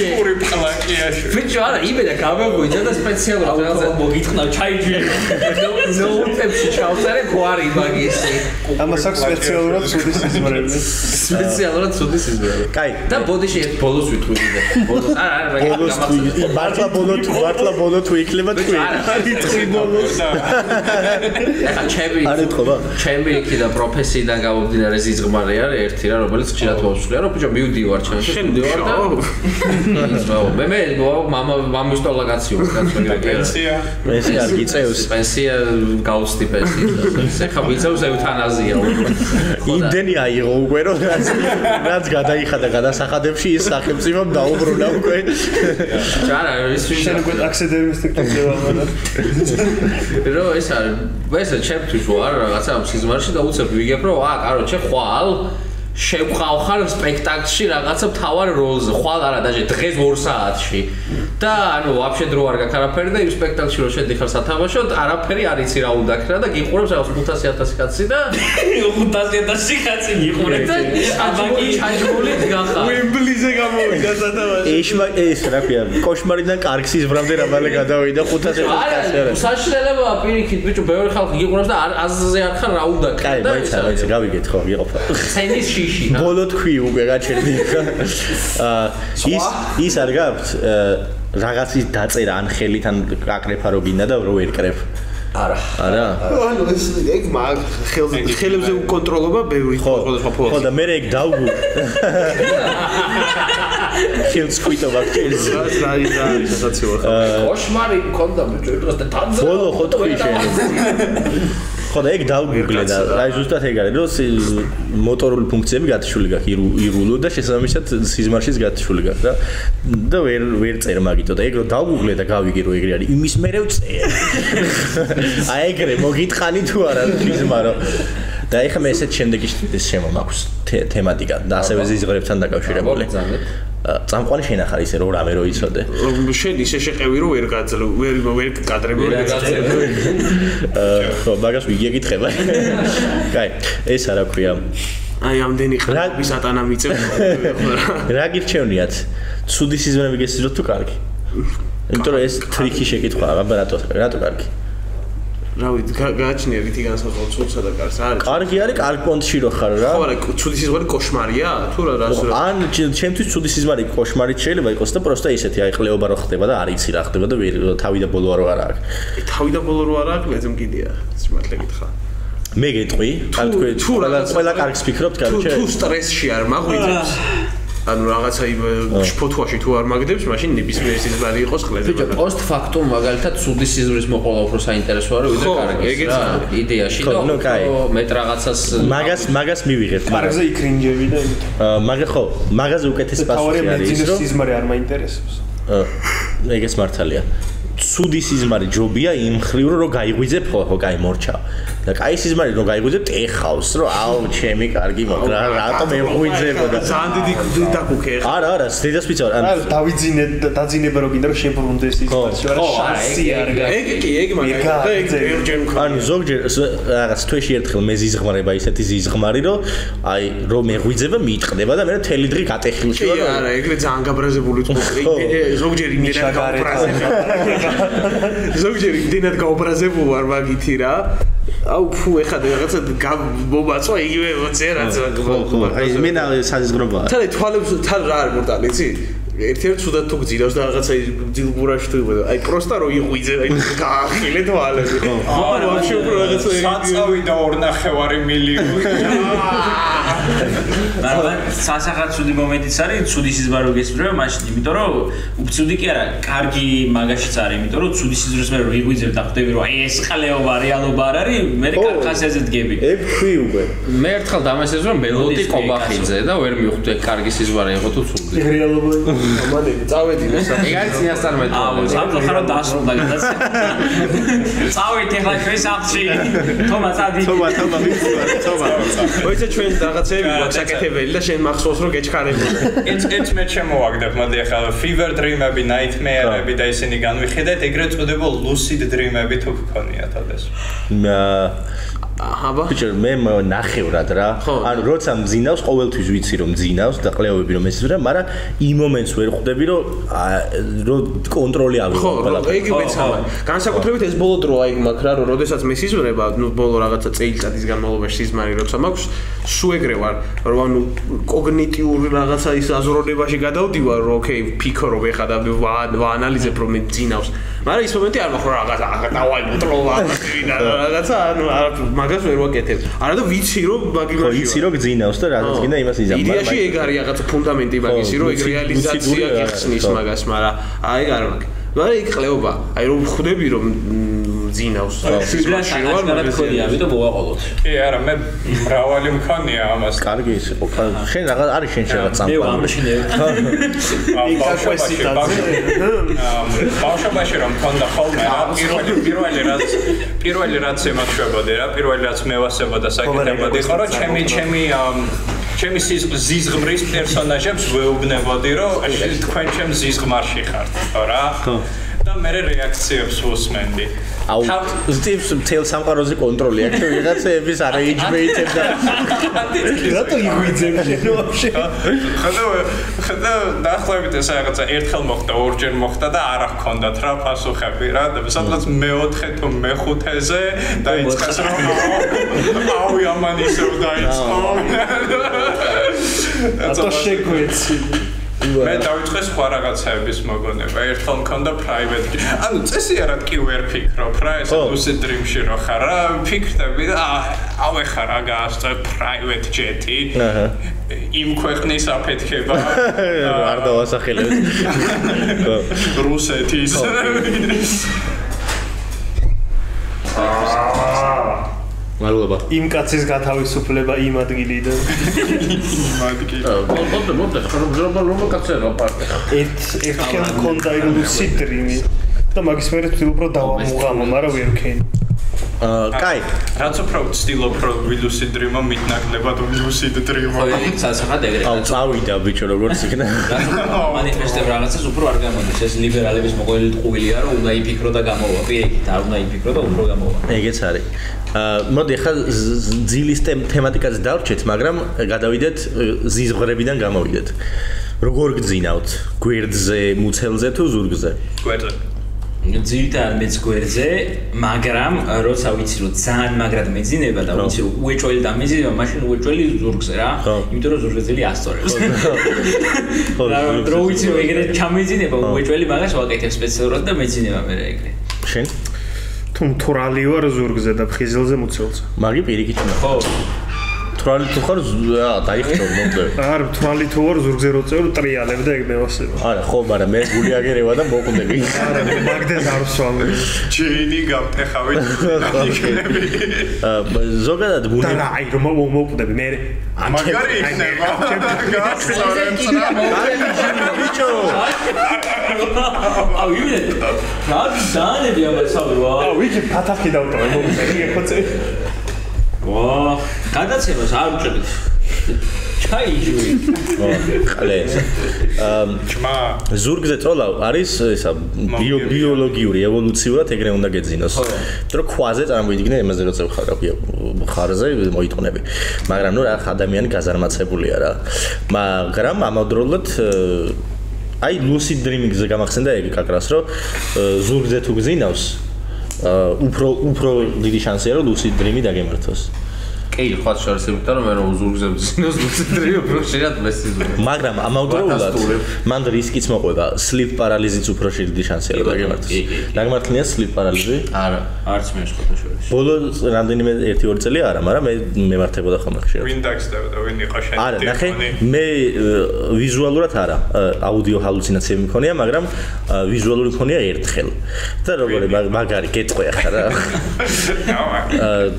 კუკური პლაჭიაშვილი ბიჭო არა იმედა გამახვიცა და სპეციალურად რაღაცა მოგიტყნა ჩაიჯვი ნოუთებში ჩავწერე გვარი მაგისი ამას აქვს სპეციალურად ცუდი სიზმრები სპეციალურად ცუდი სიზმრები კაი და ბოდიში ერთ ბოლოს ვიტყვი ბოლოს არა მართლა ბოლო თუ იქნება თქვი არის თქვი ბოლოს ახლა ჩემი იქი და პროფესიიდან გამომდინარე ზიზღმარი არის ერთი რა რომელიც ხშირად მოვსვლია რომ ბიჭო მივდივარ ჩემში მივდივარ და მე მამის ტოლაგაციო პენსია ეს არ გიწევს პენსია გავსდი პენსიას ახლა ვიწევს ევთანაზია იმდენი აიღო უკვე რომ რაც გადაიხადა გადასახადებში ის სახელმწიფომ დაუბრუნა უკვე არა ის შენ უკვე ტაქსიდების ტექნიკა რო ეს არის ჩემთვის ვარ რაღაცა სიზმარში და უცებ ვიგებ რომ კარო ხვალ შევყავხარ სპექტაკლში რაღაცა მთავარ როლზე, ხვალ არა დაჟე დღეს 2 საათში. და ანუ ვაფშე დრო არ გაქვს არაფერი და იმ სპექტაკლში რო შედიხარ სათამაშოდ, არაფერი არ იცი რა უნდა ქრა და გიყურებს რაღაც 500,000 კაცი და 500,000 კაცი გიყურებს. აბაკი ჩაჯმული დგახარ. უემბლიზე გამოვიდა სათამაშო. ეს რა ქვია, კოშმარიდან კარგსის ბრამდე რამალე გადავიდა 500,000 კაცი არა. საშინელებაა პირიქით, ბიჭო, ბევრი ხალხი გიყურებს და აზზე არ ხარ რა უნდა ქრა და მაინც გავიგეთ ხო, იყოფა. ცენის შიში. ბოლო თქვი უკვე გაჩერდი. ის არ გაქვთ რაღაცის დაწერა ან ხელით ან აკრეფა რო გინდა და რო ერკრებ. არა. არა. ანუ ეს ეგ ხელებზე უკონტროლობა ბევრი სხვადასხვა ფორმაში. ხო და მე ეგ დავგუ. ხელს ყვითობა ხელს. რა ისაცილო. კოშმარი მქონდა ბიჭო, დღეს და თანზე. ბოლო ხო თქვი შენ. ხო და ეგ დავგუგლე და აი ზუსტად ეგ არის, რომ მოტორული ფუნქციები გათიშული გაქვს, ირულო და შესაბამისად სიზმარშიც გათიშული გაქვს და ვერ წერ მაგითო და ეგ რომ დავგუგლე და გავიგე რომ ეგრე არის, იმის მერე ვწერ. აი ეგრე მოგიტყანი თუ არა სიზმარო. და ეხლა მე ესეთ შემდეგი შემომაქვს თემატიკა და ასევე ზიზღრებთან დაკავშირებული. წამყვანი შენ ახარ ისე რომ რამე რო იცოდე. შენ ისე შეყევი რომ ვერ კადრები ვერ გაწევი. ხო, მაგას ვიგია გითხება. კაი, ეს არა ქვია. აი ამდენი ხალხი სატანა მიწევს. რა გირჩევნიათ? ცუდი სიზმრები გესიზროთ თუ კარგი? იმიტომ რომ ეს ტრიკი შეკითხვა, აბა რატო კარგი? რავი, გააჩნია რითი განსხვავება ცუდსა და კარგს არის. კარგი არის, კარგ პონტში რო ხარ რა. ხო, არა, ცუდი სიზმარი კოშმარია? თუ რა ან ჩემთვის ცუდი სიზმარი კოშმარით შეიძლება იყოს და პროსტა ისეთი, აი ყლეობა რო ხდება და არ იცი რა ხდება და თავი და ბოლო რო არ აქვს. თავი და ბოლო რო არ აქვს, მეც მგიდია. სიმართლე გითხრა. მე გეტყვი, ან თქვი, ყველა კარგს ფიქრობთ, კარგი. თუ სტრესში არ მაღვიძებს. ანუ რაღაცა ფოთვაში თუ არ მაგდებს, მაშინ ნებისმიერ სიზმარი იყოს ყლეზე. ბიჭო, პოსტ ფაქტუმ მაგალითად ცუდი სიზმრის მოყოლა უფრო საინტერესოა რა ვიდრე კარგის რა. იდეაში და მეტ რაღაცას მაგას მივიღეთ. კარგზე იქრინჯები და ხო, მაგაზე უკეთესი პასუხი არის, რომ სიზმარი არ მაინტერესებს. ეგეც მართალია. ცუდი სიზმარი ჯობია იმ ხრივ რომ გაიღვიძებ ხო კაი მორჩა და კაი სიზმარი რომ გაიღვიძებ ეხავს რომ აუ ჩემი კარგი მოკრა რატომ ეღვიძებოდა ძალიან დიდი დაკუქე არა დედასვიცა არა დაძინება რო გინდა რომ შებრუნდეს ის სიზმარში არა შანსი არ გაიგე ეგ მაგა ეგ ერჯერ ანუ ზოგჯერ რაღაც თვეში ერთხელ მე ზიზღმარება ისეთი ზიზღმარი რომ აი რომ ეღვიძება მიიტყდება და მე თელი დღე გატეხილში ვარ არა ეგრე ძალიან გაბრაზებული თქო ზოგჯერ იმდენად გაბრაზებული ზოგჯერ იმდენად გაუბრაზებულ ვარ მაგითი რა აუ ფუ ეხლა რაღაცა მომაწვა იგივე წერაც ხო აი მე საზიზღრობაა თან თვალებს თან რა არის მორტალი იცი ერთ-ერთ ცუდად თუ გძირავს და რაღაცა ძილბურაში თუ იბოდა აი პროსტა რო იღვიძე აი გაახილე თვალები ხო ვაფშე უფრო რაღაცა საწავი და 2.5 მილიონი მაგრამ სასახად ცუდი მომენტიც არის ცუდი სიზმარი რო გესწრება მაშინ იმიტომ რომ უცუდი კი არა კარგი მაგაშიც არის იმიტომ რომ ცუდი სიზმრის მე რო იღვიძებ და ხვდები რომ აი ეს ყლეობა რეალობა არ არის მე კარგ ხასიათზე დგები ეგ თქვი უკვე მე ერთხელ დამესწრე რომ მელოდი კობახიძე და ვერ მივხვდი კარგი სიზმარი იყო თუ ცუდი რეალობა მანე წავედი ესა ეგ არის წინასწარმეტყველება აუ სამწუხაროდ ხარო დასრულდა გადაცემა წავედი ახლა ჩვენ სახლში თომა წადი თომა ოიცე ჩვენ რაღაცები გვაქვს საკეთებელი და შენ მახსოვს რომ გეჩქარებოდა ეს მე შემოვაგდებ მოდი ახლა fever dream-ები nightmare-ები და ისინი განვიხედეთ ეგრეთ წოდებულ lucid dream-ები თუ გქონიათ ოდეს აბა ბიჭო მე ნახევრად რა ანუ როცა მძინავს ყოველთვის ვიცი რომ მძინავს და ყლეობები რომ ესწრა მაგრამ იმ მომენტს ვერ ხვდები რომ კონტროლი ავიღო ყველა ეგ მეცალა განსაკუთრებით ეს ბოლო დრო აი მაქვს რა რომ როდესაც მე სიზმრება ნუ ბოლო რაღაცა წელიწადის განმავლობაში სიზმარი როცა მაქვს სუ ეგრე ვარ რომ ანუ კოგნიტიური რაღაცა ის აზროვნებაში გადავდივარ რომ ოკეი ფიქრო რომ ეხა და ვაანალიზებ რომ მე მძინავს მაგრამ ის მომენტი არ მაქვს რაღაცა დავაი მოტროვა რაღაცა ანუ მაგას ვერ ვაკეთებ. არა და ვიცი რომ მაგიმაში. ვიცი რომ გძინავს და რადგან გინდა იმას იზამ. იდეაში ეგ არის რაღაც ფუნდამენტი მაგისი რომ ეგ რეალიზაცია გიხსნის მაგას, მაგრამ აი არ მაგ. მაგრამ იქ ყლეობა. აი რომ ხვდები რომ ძინავს. სიზმარში ვარ მაგქონია, ამიტომ მოვაყოლოთ. კი, არა, მე მრავალი მქონია ამას. კარგი ის იყო. შენ რაღაც არის შენ შეიძლება წამყვანი. მე ვამშინე. ბავშვობაში რომ მქონდა ხოლმე პირველი რაც ემაჩვებოდი რა, პირველი რაც მე ვასებოდა საკეთებოდი, ხო რომ ჩემი ზიზღმრის პერსონაჟებს ვეუბნებოდი, რომ თქვენ ჩემ ზიზღმარში ხართ, ხო რა? ხო. და მე რეაქციებს ვუსმენდი. აუ, ზუსტად მთელ სამყაროზე კონტროლი აქვს, ვიღაცების არ ეიჯმეიტებს და რატო იგვიძებ შენო ვაფშე? ხოდა დაახლოებით ეს რაღაცა ერთხელ მოხდა, ორჯერ მოხდა და არ ჰქონდათ რა პასუხები რა და სადღაც მე-4 თუ მე-5-ზე დაიწყეს რომ აუ ამან ისევ დაიწყო. რატო შეგვეცი? მე დავიწყე სხვა რაღაცების მოგონება. ერთხელ მქონდა private. ანუ წესია რა კი ვერ ფიქრობ რა, ეს lucid dream-ში რო ხარ რა, ფიქრდები და ავეხარ რა გაასწრებ private jet-ი. იმ ქვეყნის აფეთქება. არ დავასახელებ. რუსეთის. მადლობა. იმ კაცის გათავისუფლება იმ ადგილიდან. მოდე, ხარობ კაცია პარტი. ერთხელ მქონდა lucid dream-ი და მაგის მერე ვთქვი უფრო დავამუღამო, მაგრამ ვერ ვქენი. კაი, რაც უფრო ვცდილობ რომ lucid dream-ო მითნაკლებად lucid dream-ო. ხო, სასახად ეგრე. აუ, წავიდა ბიჭო, როგორც იქნა. მანიფესტებ რაღაცას უფრო არ გამოდის. ეს ლიბერალების მოყოლილი ტყუილია, რომ უნდა იფიქრო და გამოვა. პირიქით, არ უნდა იფიქრო და უფრო გამოვა. ეგეც არის. მოდი ახლა ძილის თემატიკაზე დავრჩეთ, მაგრამ გადავიდეთ ზიზღვრებიდან გამოვიდეთ. როგორ გძინავთ? გვერდზე, მუცელზე თუ ზურგზე? გვერდზე. ძირითადად მეც გვერდზე, მაგრამ როცა ვიცი რომ ძალიან მაგრად მეძინება და ვიცი რომ უეჭველი დამეძინება, მაშინ უეჭველი ზურგზე რა. იმიტომ რომ ზურგზე ძილი ასწორებს. ხო. რა ვიცი რომ ეგრე ჩამეძინება, უეჭველი მაგას ვაკეთებ სპეციალურად და მეძინება მე ეგრე. შენ? თუ მთვრალი ვარ ზურგზე და ფხიზელზე მუცელზე. მაგი პირიქით უნდა. ხო. მთვრალი თუ ხარ, დაიხჭო მომდე. არ მთვრალი თუ ვარ ზურგზე რო წევ ტრიალებ და ეგ მევასება. არა, ხო, მაგრამ მე გული აგერევა და მოკვდები. არა, მაგდენ არ ვსვამ. ჯეინი გამტეხავით. ზოგადად ბუნები და აი რომ მოკვდები მე. მაგარი იქნება. ბიჭო. აუ, იმედი. რა დაანები ამას საბროა. აუ, ვიჭი ფათახი დავტოვე, მომწერი ეხოცე. ვა, გადაცემას არ ვჭრით. ჩაიჯვი. ყლეს. ჭმა. ზურგზე წოლავ არის ისა ბიოლოგიური ევოლუციურად ეგრე უნდა გეძინოს. იმიტომ რომ ქვაზე წარმოვიდგინე იმაზე რომ წევხარ ხარზე მოიტყნები. მაგრამ ნუ რა ადამიანი გაზარმაცებულია რა. მაგრამ ამავდროულად აი lucid dreaming-ზე გამახსენდა ეგ კაკრას რომ ზურგზე თუ გძინავს უფრო დიდი შანსია რომ lucid dream-ი დაგემართოს. კი, ხო შორს იმიტომ რომ მე რომ ზურგზე ვძინოს lucid dream-ი უფრო შეიძლება მესიზურე. მაგრამ ამავდროულად მან რისკიც მოყვება, sleep paralysis-იც უფრო დიდი შანსია რომ დაგემართოს. დაგმართლია sleep paralysis? არა, არც მე შეხოთა შორის. ბოლო რამდენიმე 1-2 წელი არა, მაგრამ მე მემართებოდა ხოლმე ხშირად. ვინ დაგსდებოდა, ვინ იყო შენი არა, ნახე, მე ვიზუალურად არა, აუდიო ჰალუცინაციები მქონია, მაგრამ ვიზუალური მქონია ერთხელ. და როგორი მაგარი გეტყვი ახლა რა.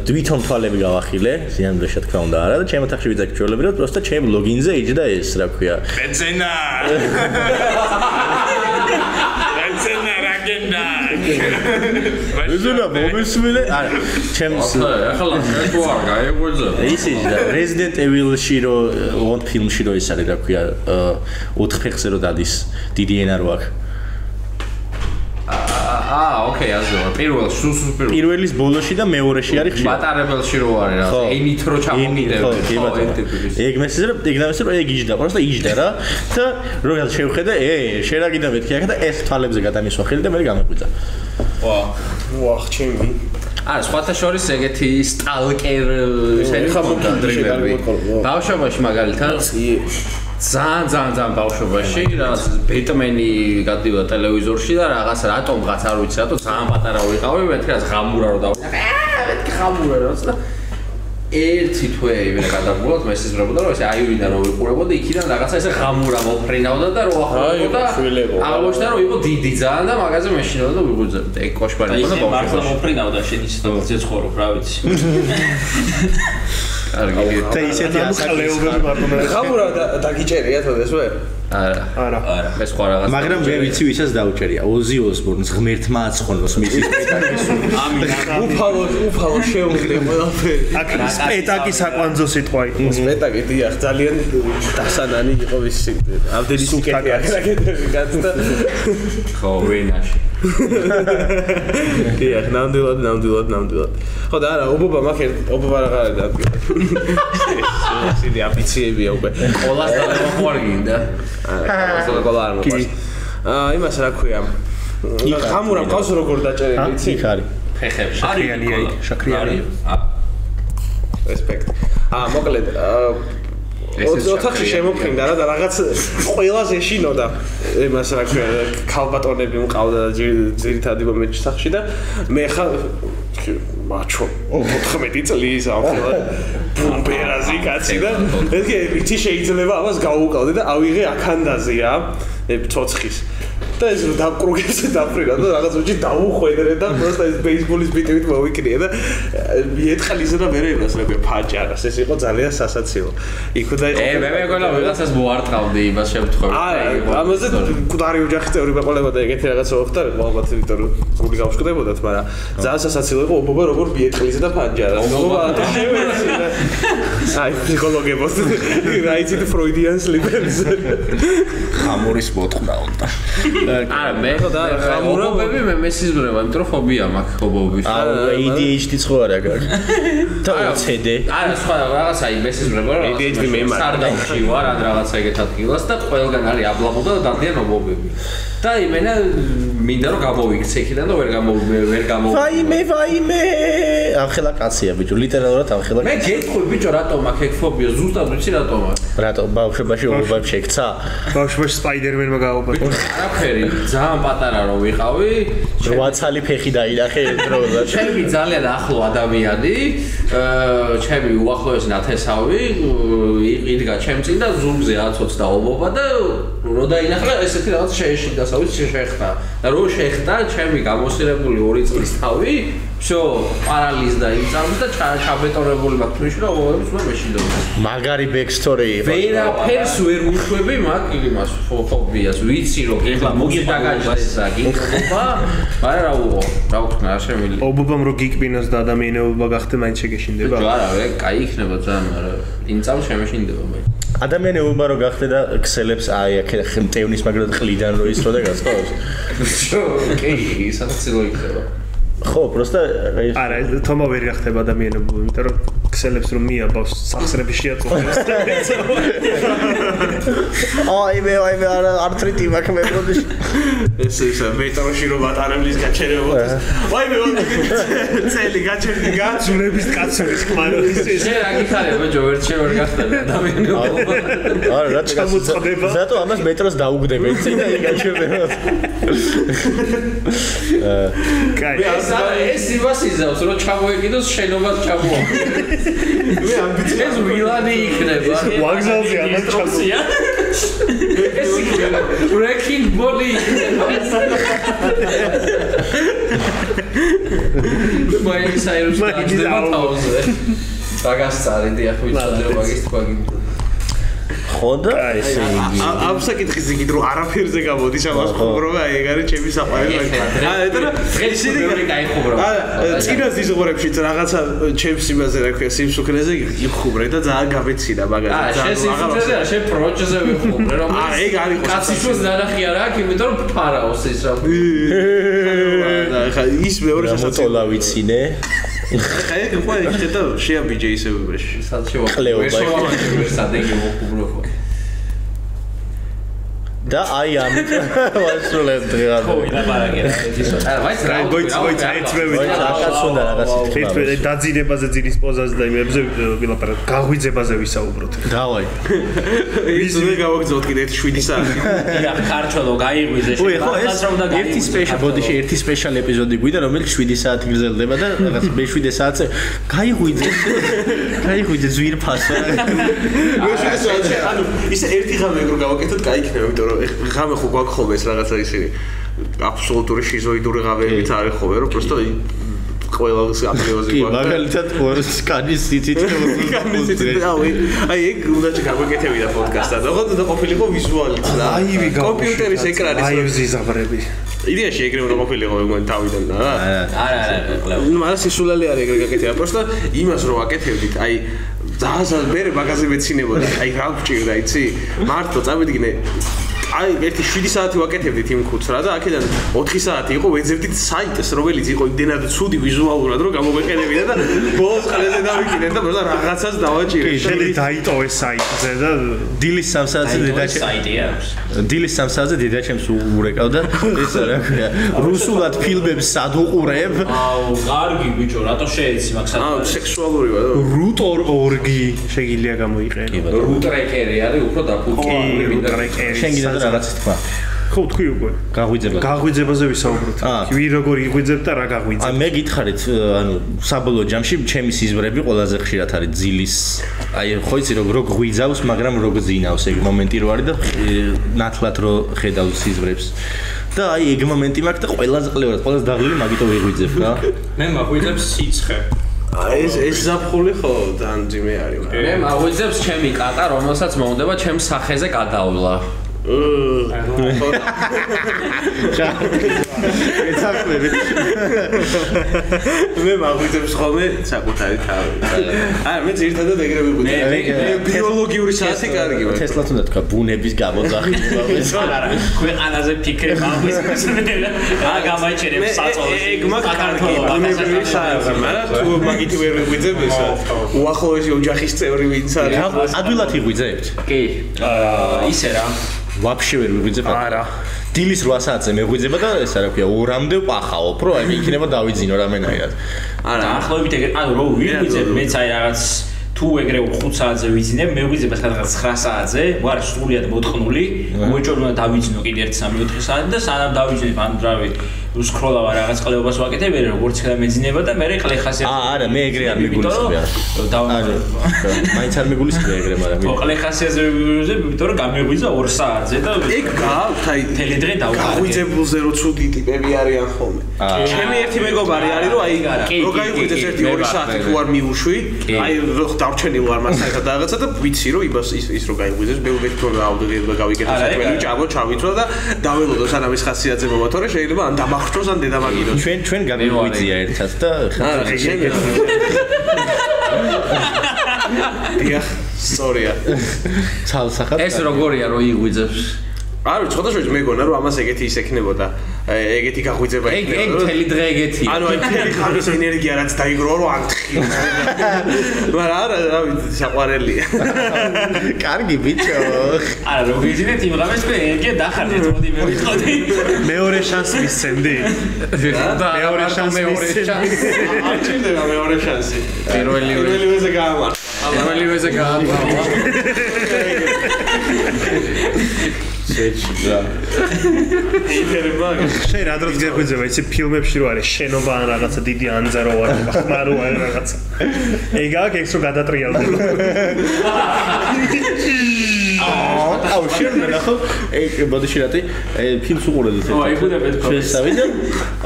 თვითონ თვალები გავახილე, ზიანბლეშა თქვა უნდა არა და ჩემ ოთახში ვიძახი ჩვეულებრივ, რომ პროსტა ჩემ ლოგინზე იჯდა ეს, რა ქვია. ბენზინა. ბენზინა რაგენდა. ბენზინა მომისმინე? არა, ჩემს ახლა ეს ვარ, გაიგვეძა. ის იჯდა Resident Evil-ში რო one film-ში რო ის არის, რა ქვია, 4 ფეხზე რო დადის, დიდი ენა რო აქვს. ოკეი, ასე ვარ. პირველის ბოლოში და მეორეში არის ხშირად. მატარებელში რო არის რა. ენით რო ჩამოგიდებ. ეგ მესიზე რომ ეგ იჯდა, პროსტა იჯდა რა. და რო შევხედე, შენ რა გინდა მეთქი აქ და ეს თვალებზე გადამისვა ხელი და მე გამეკვიცა. ვაჰ, ჩემი. არა, სხვათა შორის ეგეთი სტალკერ ისეთი ხმოდა დრიმები. ბავშვობაში მაგალითად ძალიან ბავშვობაში რაც ბეტმენი გადიოდა ტელევიზორში და რაღაც რატომღაც არ ვიცი რატო ძალიან პატარა ვიყავი მეთქი რაც ღამურა რო დავიდა მეთქი ღამურა რაც და ერთი თვე იმენა გადაგულოთ მესიზრებოდა რომ ესე აივრიდან რო ვიყურებოდა იქიდან რაღაცა ესე ღამურა მოფრინავდა და რო ახლა აღმოჩნდა რომ იყო დიდი ძალიან და მაგაზე მეშინოდა და ვიღვიძებდი ეგ კოშმარი იყო და ბავშვი მართლა მოფრინავდა შენ ის ცეცხლობ რა ვიცი და ისეთი ასაკლებები მარტო ღამურა დაგიჭერია თოდეს ვერ არა მე სხვა რაღაც მაგრამ მე ვიცი ვისაც დაუჭერია ოზი ოსბორნს ღმერთმა აცხონოს მისი სპექტაკლის უფალო შეუძლია ყველაფერი აქ სპექტაკლის საკვანძო სიტყვა იყო სპექტაკი დიახ ძალიან დასანანი იყო ვიცი ამდენი სუკეტი აქ გაცდა ხო ვენაში დიახ ნამდვილად ხო და არა ობობა რა არის ადგილი ისინი ამბიციებია უკვე ყოლას და მოყვარგინდა ყოლა არ მოყვარს იმას რა ქვია ხამურა ყავს როგორ დაჭერილი იცი იქ არის ფეხებში შაქრიანია იქ შაქრიანი რესპექტ მოკლედ ოთახში შემოფრინდა რა და რაღაც ყველაზე ეშინოდა იმას რა ქვია ქალბატონები მყავდა ძირითადი მომენტში სახში და მე ხა მაჩო 14 წლის ახლა ბუმბერაზი კაცი და ესე იცი შეიძლება ამას გაუყავდე და ავიღე აქანდაზე რა ცოცხის და ეს დაკრუგეს დაფრინდა და რაღაც უჩი დაუხვედრე და просто ეს ბეისბოლის ბიტივით მოვიკრიე და მიეთხალისა და მე იმას რა ფაჭარას ეს იყო ძალიან სასაცილო იქ და იყო მე მეგონა ვიღაცას მოარტყავდი იმას შემთხვევაში ამაზე კუდარი ოჯახის წევრი მეყოლებოდა ეგეთი რაღაცა მოხდა ალბათ იმიტომ რომ გული გავშკდებოდათ მაგრამ ძალიან სასაცილო იყო ობობა როგორ მიეთხალისა და ფაჭარას ობობა აი ფსიქოლოგებოს რა იცით ფროიდიან სლიპერს ხამურის მოთხოვნა უნდა არა მე და ხამურობები მე მესიზმრება იმიტომ რომ ფობია მაქვს ობობის ADHD ხო არა გაქვს და CD არა სხვა რაღაცა მესიზმრება რომ ADHD მე მაქვს სარდაფში ვარ ან რაღაცა ეგეთ ადგილას და ყველგან არის აბლაბო და დადიან ობობები და იმენა მინდა რომ გამოვიქცე იქიდან და ვერ ვაიმე ამხელა კაცია ბიჭო ლიტერალურად ამხელა მე გეტყვი ბიჭო რატომ აქ ეგ ფობია ზუსტად ვიცი რატომ აქვს რატომ ბავშვობაში ობობებს შეგცა ბავშვობაში სპაიდერმენმა გააუბადა არაფერი ძალიან პატარა რომ ვიყავი 8 ცალი ფეხი დაინახე ერთდროულად ჩემი ძალიან ახლო ადამიანი ჩემი უახლოესი ნათესავი იდგა ჩემ წინ და ზურგზე აცოცხლდა ობობა და რო დაინახა ესეთი რაღაც შეეშინდასავით შეეხდა და რო შეეხდა ჩემი გამოსირებული 2 წლის თავი всё პარალიზდა იმ წამს და ჩაბეტონებული მაქვს თვითონ რომ ობობებს მე მეშინდობ მაგარი ბექსტორი იყო ვერაფერს ვერ უშვები მაგ იმას ფობიას ვიცი რომ ეხლა მოგიდაგაჭდეს და გიქობა მაგრამ რა უყო რა ვთქნა არ შემიძლია ობობამ რო გიკბინოს და ადამიანობა გახდე მაინც შეგეშინდება ბიჭო არა ვე კაი იქნება ძალიან მაგრამ იმ წამს შემეშინდება მე ადამიანობა რო გახდე და ქსელებს აი აქ მტევნის მაგრად ყლიდან რო ისრო და გასწავს კი ისაცილო იქნება ხო просто არა თომა ვერ გახდება ადამიანობა იმიტომ რომ ქსელებს რომ მიაბავს სახსრები შეაწყვეტს აი მე არტრიტი მაქვს მე პროდუში ეს მეტროში რომ ატარებლის გაჩერებოდეს აი მე წელი გაჩერდი გაძუნების კაცების ხმაროდის შე რა გიხარებ ბიჭო ვერ გახდება ადამიანობა არა რა ჩამოწყდება ზატო ამას მეტროს დაუგდებენ წინ და იგაჩერდება კაი ეს იმას იზავს რომ ჩამოეკიდოს შენობას ჩამოაყენოს მე ამბიცია ეს ვილანი იქნება ვაგზალზე ამას ჩამოწია ეს იქნება wrecking ball მაინც საერთოდ დაძება თავზე დაგასწარი დიახ ვიცოდე მაგის თქვა გინდა ხო და ესე იგი ამ საკითხის იგით რომ არაფერზე გამოდის ამას ხუბრობა აი ეგ არის ჩემი საყვარელი აი და ისინი გაიხუბრა არა წინას ისღორებშიც რაღაცა ჩემს იმაზე რა ქვია სიმსუქნეზე იხუბრე და ძალიან გამეცინა მაგაზე ძალიან სიმსუქნეზე არა შენ პროჯეზე ვიხუბრე რომ არა ეგ არის კაცისთვის ნანახი არა აქ იმიტომ რომ ფარაოს ის რა ხა ის მეორე მოსოლა ვიცინე ხა ეგ ხო შეიძლება შეაბიჯე ისე ვიბრეში სად შევახლებო ვერ შევამაჯებ სადეგი მოხუბრო ხო და აი ამ ვასრულებ დღეს ხო ილაპარაკე არა ვაიც რა ვაიც აკაცონდა რაღაცა ეს დაძინებაზე ძილის პოზაზე და იმებზე ვილაპარაკ გაღვიძებაზე ვისაუბროთ დავაი ის მე გავაგზავნოთ კიდე 7 საათი ია ქართველო გაიღვიძე შეიძლება ერთი სპეციალ ბოდიში ერთი სპეციალ ეპიზოდი გვიდა რომელიც 7 საათი გრძელდება და რაღაც მე 7 საათზე გაიღვიძე ზვირფასო მე 7 საათი ანუ ის ერთი ღამე რო გავაკეთოთ კაი იქნება იმიტომ რომ ღამე ხო გვაქვს ხოლმე ეს რაღაცა ისინი აბსოლუტური შიზოიდური ღამეებიც არის ხოლმე რომ просто ყველა აპრიოზე კი, მაგალითად სკანის სიცით აი ეგ უნდა ჩაგაკეთებინა პოდკასტად. ოღონდ უნდა ყოფილიყო ვიზუალიც რა. კომპიუტერის ეკრანის აივზიზაბრები. იდეაში ეგრე უნდა ყოფილიყო მეგონი თავიდან რა. არა. ნუ მაგრამ სისულელე არის ეგრე გაკეთება. просто იმას რო აკეთებდით, აი ძალიან მე მაგაზე მეცინებოდა. აი რა გჭირდა, იცი? მარტო წავიდგინე აი 1-7 საათი ვაკეთებდით იმ კუც რა და აქედან 4 საათი იყო ვეძებდით საიტს რომელიც იყო იმდენად ცუდი ვიზუალურად რომ გამოგვეყენებინა და ბოლოს ყელზე დავიკინე და просто რაღაცას დავაჭირე. შენ დაიტოვე საიტზე და დილის 3 საათზე დედაჩემ საიტია აქვს. დილის 3 საათზე დედაჩემს ურეკავდა ეს რა ქვია რუსულად ფილმებს სად უყურებ აუ კარგი ბიჭო რატო შეეცი მაგ საათს სექსუალური ვარ რუტორ ორგი შეგიძლია გამოიყენო რუტრეკერი არის უფრო დაფუძნებული რუტრეკერი შენ გინდა რაღაც თქვა ხო თქვი უკვე გაღვიძებაზე ვისაუბროთ ვი როგორ იღვიძებ და რა გაღვიძებ მე გითხარით ანუ საბოლოო ჯამში ჩემი სიზმრები ყველაზე ხშირად არის ძილის აი ხო იცი რო გვიძავს მაგრამ რო გძინავს ეგ მომენტი რო არის და ნათლად რო ხედავს სიზმრებს და აი ეგ მომენტი მაქვს და ყველაზე ყლევად ყველაზე დაღლილი მაგითო ვიღვიძებ რა მე მაღვიძებს სიცხე ეს ზაფხული ხო ძალიან ძიმე არის მე მაღვიძებს ჩემი კატა რომელსაც მოუნდება ჩემ სახეზე გადავლა ეცაკლები მე მაღვიძებს ხოლმე საკუთარი თავი არა მე ძირითადად ეგრე ვიღვიძებ მე ბიოლოგიური საათი კარგი ვარ თესლაც უნდა თქვა ბუნების გამოძახი არა ქვეყანაზე ფიქრე მაღვიძებს რა გამაჩერებ საწოლს ეგ მაგ კარგი ბუნებრივი საათი მაგრამ თუ მაგით ვერ ვიღვიძებ ესა უახლოესი ოჯახის წევრი ვინც არის ადვილად იღვიძებთ კი ისე რა ვაფშე ვერ ვიღვიძებ არა დილის 8 საათზე მეღვიძება და ეს რა ქვია ორამდე ვპახაობ რომ აი იქნება დავიძინო რამენაირად არა ახლობით ეგრე ანუ რო ვიღვიძებ მეც აი რაღაც თუ ეგრე 5 საათზე ვიძინებ მეღვიძება სადღაც 9 საათზე ვარ სრულიად მოთხნული უეჭველი უნდა დავიძინო კიდე 1-3-4 საათი და სანამ დავიძინებ ან რავი უსკროლავ რაღაც ყლეობას ვაკეთებ ერე როგორც ხდა მეძინება და მე ყლე ხასიათი არა მე ეგრე არ მიგულისხმია არა მაინც არ მიგულისხმია ეგრე მაგრამ ყლე ხასიათზე ვიძინებ იმიტომ რომ გამეღვიძა 2 საათზე და ეგ გააქვთ აი თელი დღე გავიძებულზე რო ცუდი ტიპები არიან ხოლმე ჩემი ერთი მეგობარი არის რომ აი რო გაიღვიძებს 1-2 საათი თუ არ მიუშვი აი რო დავჩენილ ვარ მას საერთოდ რაღაცა და ვიცი რომ ის რო გაიღვიძებს მე ვეთქო რა აუდიო გავიკეთე საქმე ჭაბო ჩავითრო და დაველოდო სანამ ის ხასიათზე მოვა თორე შეიძლება ან დამახრჭოს ან დედამაგიდოს ჩვენ გამიგვიძია ერთად და არა შენ დიახ სორია ცალსახად ეს როგორია რო იღვიძებს არა ცოტაშორის მეგონა რომ ამას ეგეთი ის ექნებოდა ეგეთი გაღვიძება იქნება ეგ მთელი დღე ეგეთია ანუ აი მთელი ხანის ენერგია რაც დაიგროვა რომ ანთხი მაგრამ არა რავი საყვარელია კარგი ბიჭო არა რო ვიძინეთ იმ ღამეს მე ენერგია დახარდეთ მოდი მე ვიტყოდი მეორე შანსი მისცემდი მეორე შანსი არ ჭირდება მეორე შანსი პირველივეზე გაამართა შეჭდა შენ რა დროს გეღვიძება იცი ფილმებში რო არის შენობა ან რაღაცა დიდი ანძარო არ ხმარო ან რაღაცა ეგ აქ ეს რო გადატრიალდება აუ შენ ნახო ეგ ბოდიშირატი ფილმს უყურებთ აი ხუდებით შესავიდა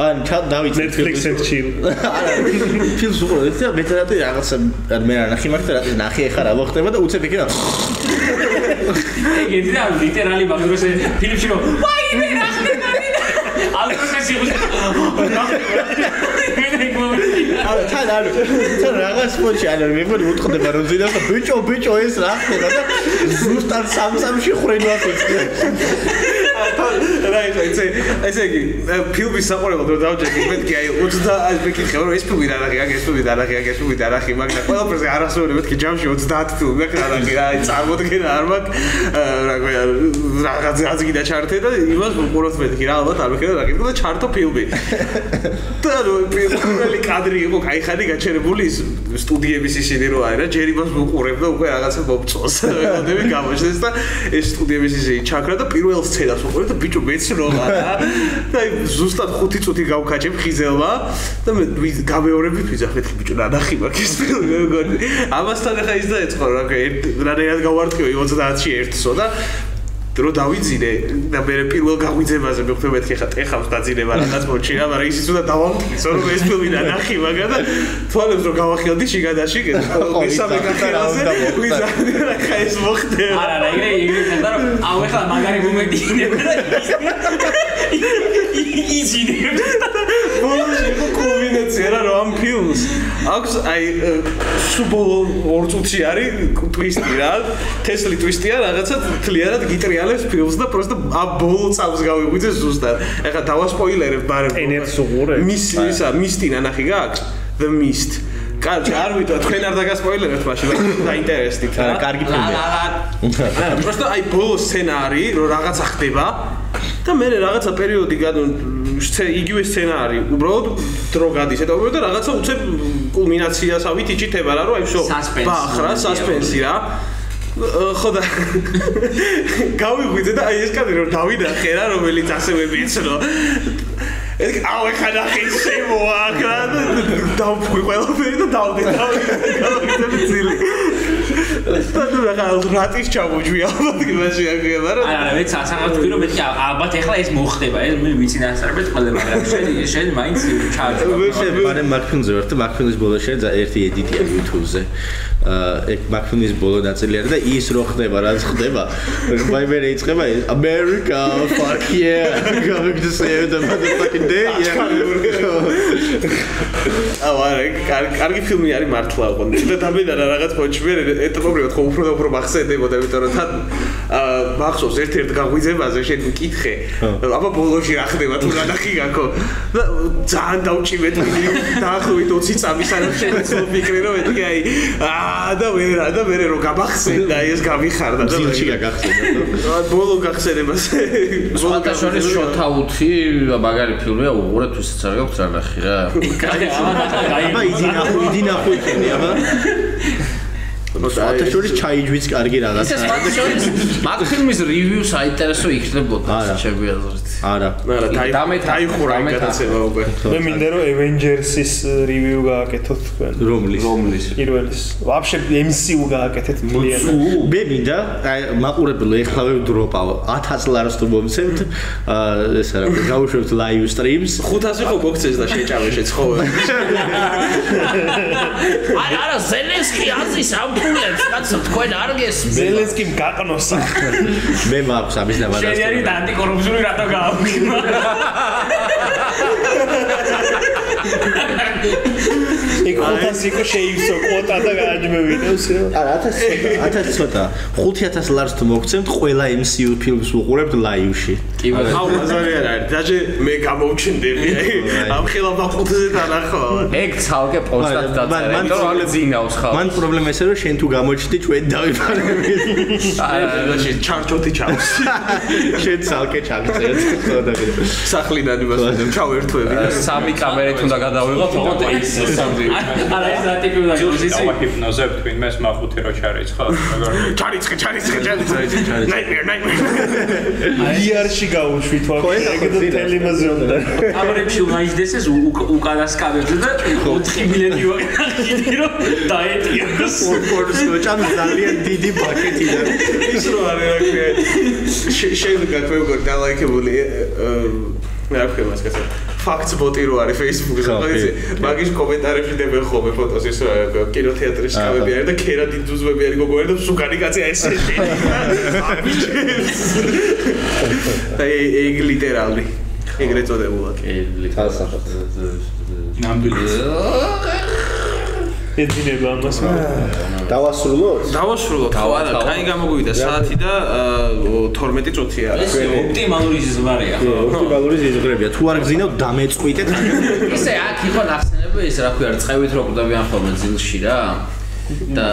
ან ჩად დავიწყე Netflix and chill არა ფილმს უყურებთ და მეტად რაღაცა მე არ ნახი მაგ და რა ნახი ახლა რა მოხდება და უცებ იქნება ეგ ეძინა ლიტერალი მაგდროს ფილმში რომ ვაიმე რა ხდება ალტროსესი არა თან რაღაც პონჩი არა მე მგონი უთხრდება რომ ზინავს და ბიჭო ეს რა ხდება და ზუსტად სამსამში ხრენო ახის რაი ესე იგი ფილმის საყურებლად რომ დავჭერდი მეთქი აი 30 მეკითხე რომ ეს ფილმი რა ნახე ეს ფილმი რა ნახე მაგრამ ყველაფერზე არასოური მეთქი ჯამში 30 ფილმი აქვს რა ნახე აი წარმოდგენა არ მაქვს რა ქვია რაღაც გიდა ჩართე და იმას უყუროთ მეთქი რა ალბათ არ მეკითხე და და ჩართო ფილმი და პირველი კადრი იყო кайხანი გაჩერებული ის სტუდიების ისინი რო არის რა ჯერ იმას უყურებ და უკვე რაღაცა მომწონს მოდები გამოჩნდეს და ეს სტუდიების ისინი ჩაქრა და პირველ სცენას უყურებ და ბიჭო მეცნობა რა და ზუსტად 5 წუთი გავკაჭებ ხიზელმა და მე გამეორები ვიძახეთ ბიჭო ნახი მაქვს ეს ფილმი მე მგონი ამასთან ახლა ის დაეწყო რა რანაირად გავარტყიო 30-ში ერთსო და დრო დავიძინე და მე პირველ გაღვიძებაზე მეხუთე მეთქე ხა ტეხავს დაძინება რაღაც მოჩი რა მაგრამ ისიც უნდა დავამტკიცო რომ ეს ფილმი და ნახი მაგრამ და თვალებს რომ გავახიალდი შიგადაში მესამე კახელაზე ვიზარდი რა ხა ეს მოხდება არა ეგრე ხდება რომ აუ ეხლა მაგარი მომენტი იქნება და იზინებ ბოლოში იყო კომბინაცია რა რომ ამ ფილმს აქვს აი სუბოლო 2 წუთში არის ტვისტი რა თესლი ტვისტია რაღაცა თლიანად გიტრიალებს ფილმს და პროსტა ამ ბოლო წამს გავიღვიძე ზუსტად ეხლა დავასპოილერებ ბარემ მისტინა ნახი გაქვს The Mist კარგი არ ვიტყვა თქვენ არ დაგასპოილერებთ მაშინ დაინტერესდით რა კარგი ფილმია პროსტა აი ბოლო სცენარი რომ რაღაცა ხდება და მე რაღაცა პერიოდი იგივე სცენარი უბრალოდ დრო გადის ეტოვებ და რაღაცა უცებ კულმინაციასავით იჭითება რა რომ აი შო ბახრა სასპენსი რა ხო და გავიღვიძე და აი ეს კადრი რომ დავინახე რა რომელიც ასევე მეცნო აუ ეხლა ნახე შემოაკრა დავფხვი ყველაფერი და დავდე ძილი სტატუ რა რატის ჩამოჯვი ალბათ იმაში აღია მაგრამ არა მეც ასაღად ვთქვი რომ მეთქი ალბათ ეხლა ეს მოხდება ეს მე ვიცი ნასწრაფად ყველა მაგრამ შენ მაინც ჩააჭრა მაგრამ მაკფილმზე ვარ და მაკფილმის ბოლოს შეძა ერთი ედიტია YouTube-ზე ეგ მაკფილმის ბოლო ნაწილი არის და ის რო ხდება რაც ხდება ვაიბერი იწყება America fuck yeah going to save the motherfucking day yeah კარგი ფილმი არის მართლა ოღონდ და დამედარა რაღაც პოჩი მე ეტოპობრივად ხო უფრო და უფრო მახსენდებოდა იმიტომ რომ თან მახსოვს ერთ-ერთ გაღვიძებაზე შენ მკითხე აბა ბოლოში რა ხდება თუ გადახი გაქო და ძალიან დავჭიმეთ დაახლოებით 20 წამის არა შენ ვფიქრე რომ ეთქი აი და მე რო გამახსენდა ეს გამიხარდა და ძილში გაგახსენდა ბოლო გახსენებას სხვათა შორის შოთაუთი მაგარი ფილმია უყურეთ ვისაც არ გაქვს რა ნახი რა აბა იდი ნახო იქნები აბა სხვათა შორის ჩაიჯვიც კარგი რაღაცა მაგ ფილმის რივიუ საინტერესო იქნებოდა ჩემი აზრით არა დაიხურა იმ გადაცემა უკვე მე მინდა რომ Avengers-ის რივიუ გააკეთოთ თქვენ რომლის პირველის ვაფშე MCU გააკეთეთ მთლიანად მე მინდა აი მაყურებელო ეხლავე ვდროპავ 1000 ლარს თუ მომცემთ ეს არა გავუშვებთ live streams 500 ხო გოგცეს და შეჭამე შეცხოვე არა ზელენსკი აზის ამფულებს კაცო თქვენ არ გესმით ზელენსკიმ გაყნოს მე მაქვს ამის დაბადებას შენ არის ანტიკორუფციული რატო გააქვს იქ 500 შეივსო კვოტა და გააჯმევინოს არა 1000 ცოტა 5000 ლარს თუ მოგცემთ ყველა MCU ფილმს ვუყურებთ live-ში კი ბატონო აუ ბაზარი არ არის დაჟე მე გამოვჩნდები ამ ხელა ბახუთზე დანახო ეგ ცალკე პოსტად დაწერე იმიტომ რომ ძინავს ხალხს მან პრობლემა ესაა რომ შენ თუ გამოჩნდი ჩვენ დავიფარებთ არა შენ ჩარჯოთი ჩავს შენ ცალკე ჩაგწერეთ ხოდა სახლიდან იმას ჩავერთვები სამი კამერით უნდა გადავიღოთ ოღონდ ის სამი არა ეს რა ტიპი უნდა იყოს ისი ჰიპნოზებ თვინმეს მახუთი რო ჩარიცხა როგორ ჩარიცხე nightmare VR-ში გავუშვით ვაფშე ეგ და თელიმაზე უნდა ამერებში უნდა ისდეს ეს უკანასკამებს და 4 მილიონი ვაკეთე რომ დაეტიოს სპორტსო ჭამ ძალიან დიდი პაკეტი და ის რო არის რა ქვია შეიძლება გვეგორი დალაიქებული რა ქვია მას კაცო ფაქტს ბოტი რო არის Facebook-ზე ხო იცი მაგის კომენტარებში დებენ ხოლმე ფოტოს ის კინოთეატრის კავები არის და ქერადი ძუძვები არის გოგოები და სუკანი კაცი ეს ეგ ლიტერალი ეგრეთ წოდებულად ნამდვილად ეძინება ამას დავასრულოთ არა კაი გამოგვივიდა საათი და 12 წუთია ეს ოპტიმალური ზღარია ხო ოპტიმალური ზღარია თუ არ გზინავ დამეწყვიტეთ ისე აქ იყო ნახსენები ეს რა ქვია რწყევით რო კვდებიან ხოლმე ძილში რა და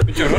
ბიჭო რა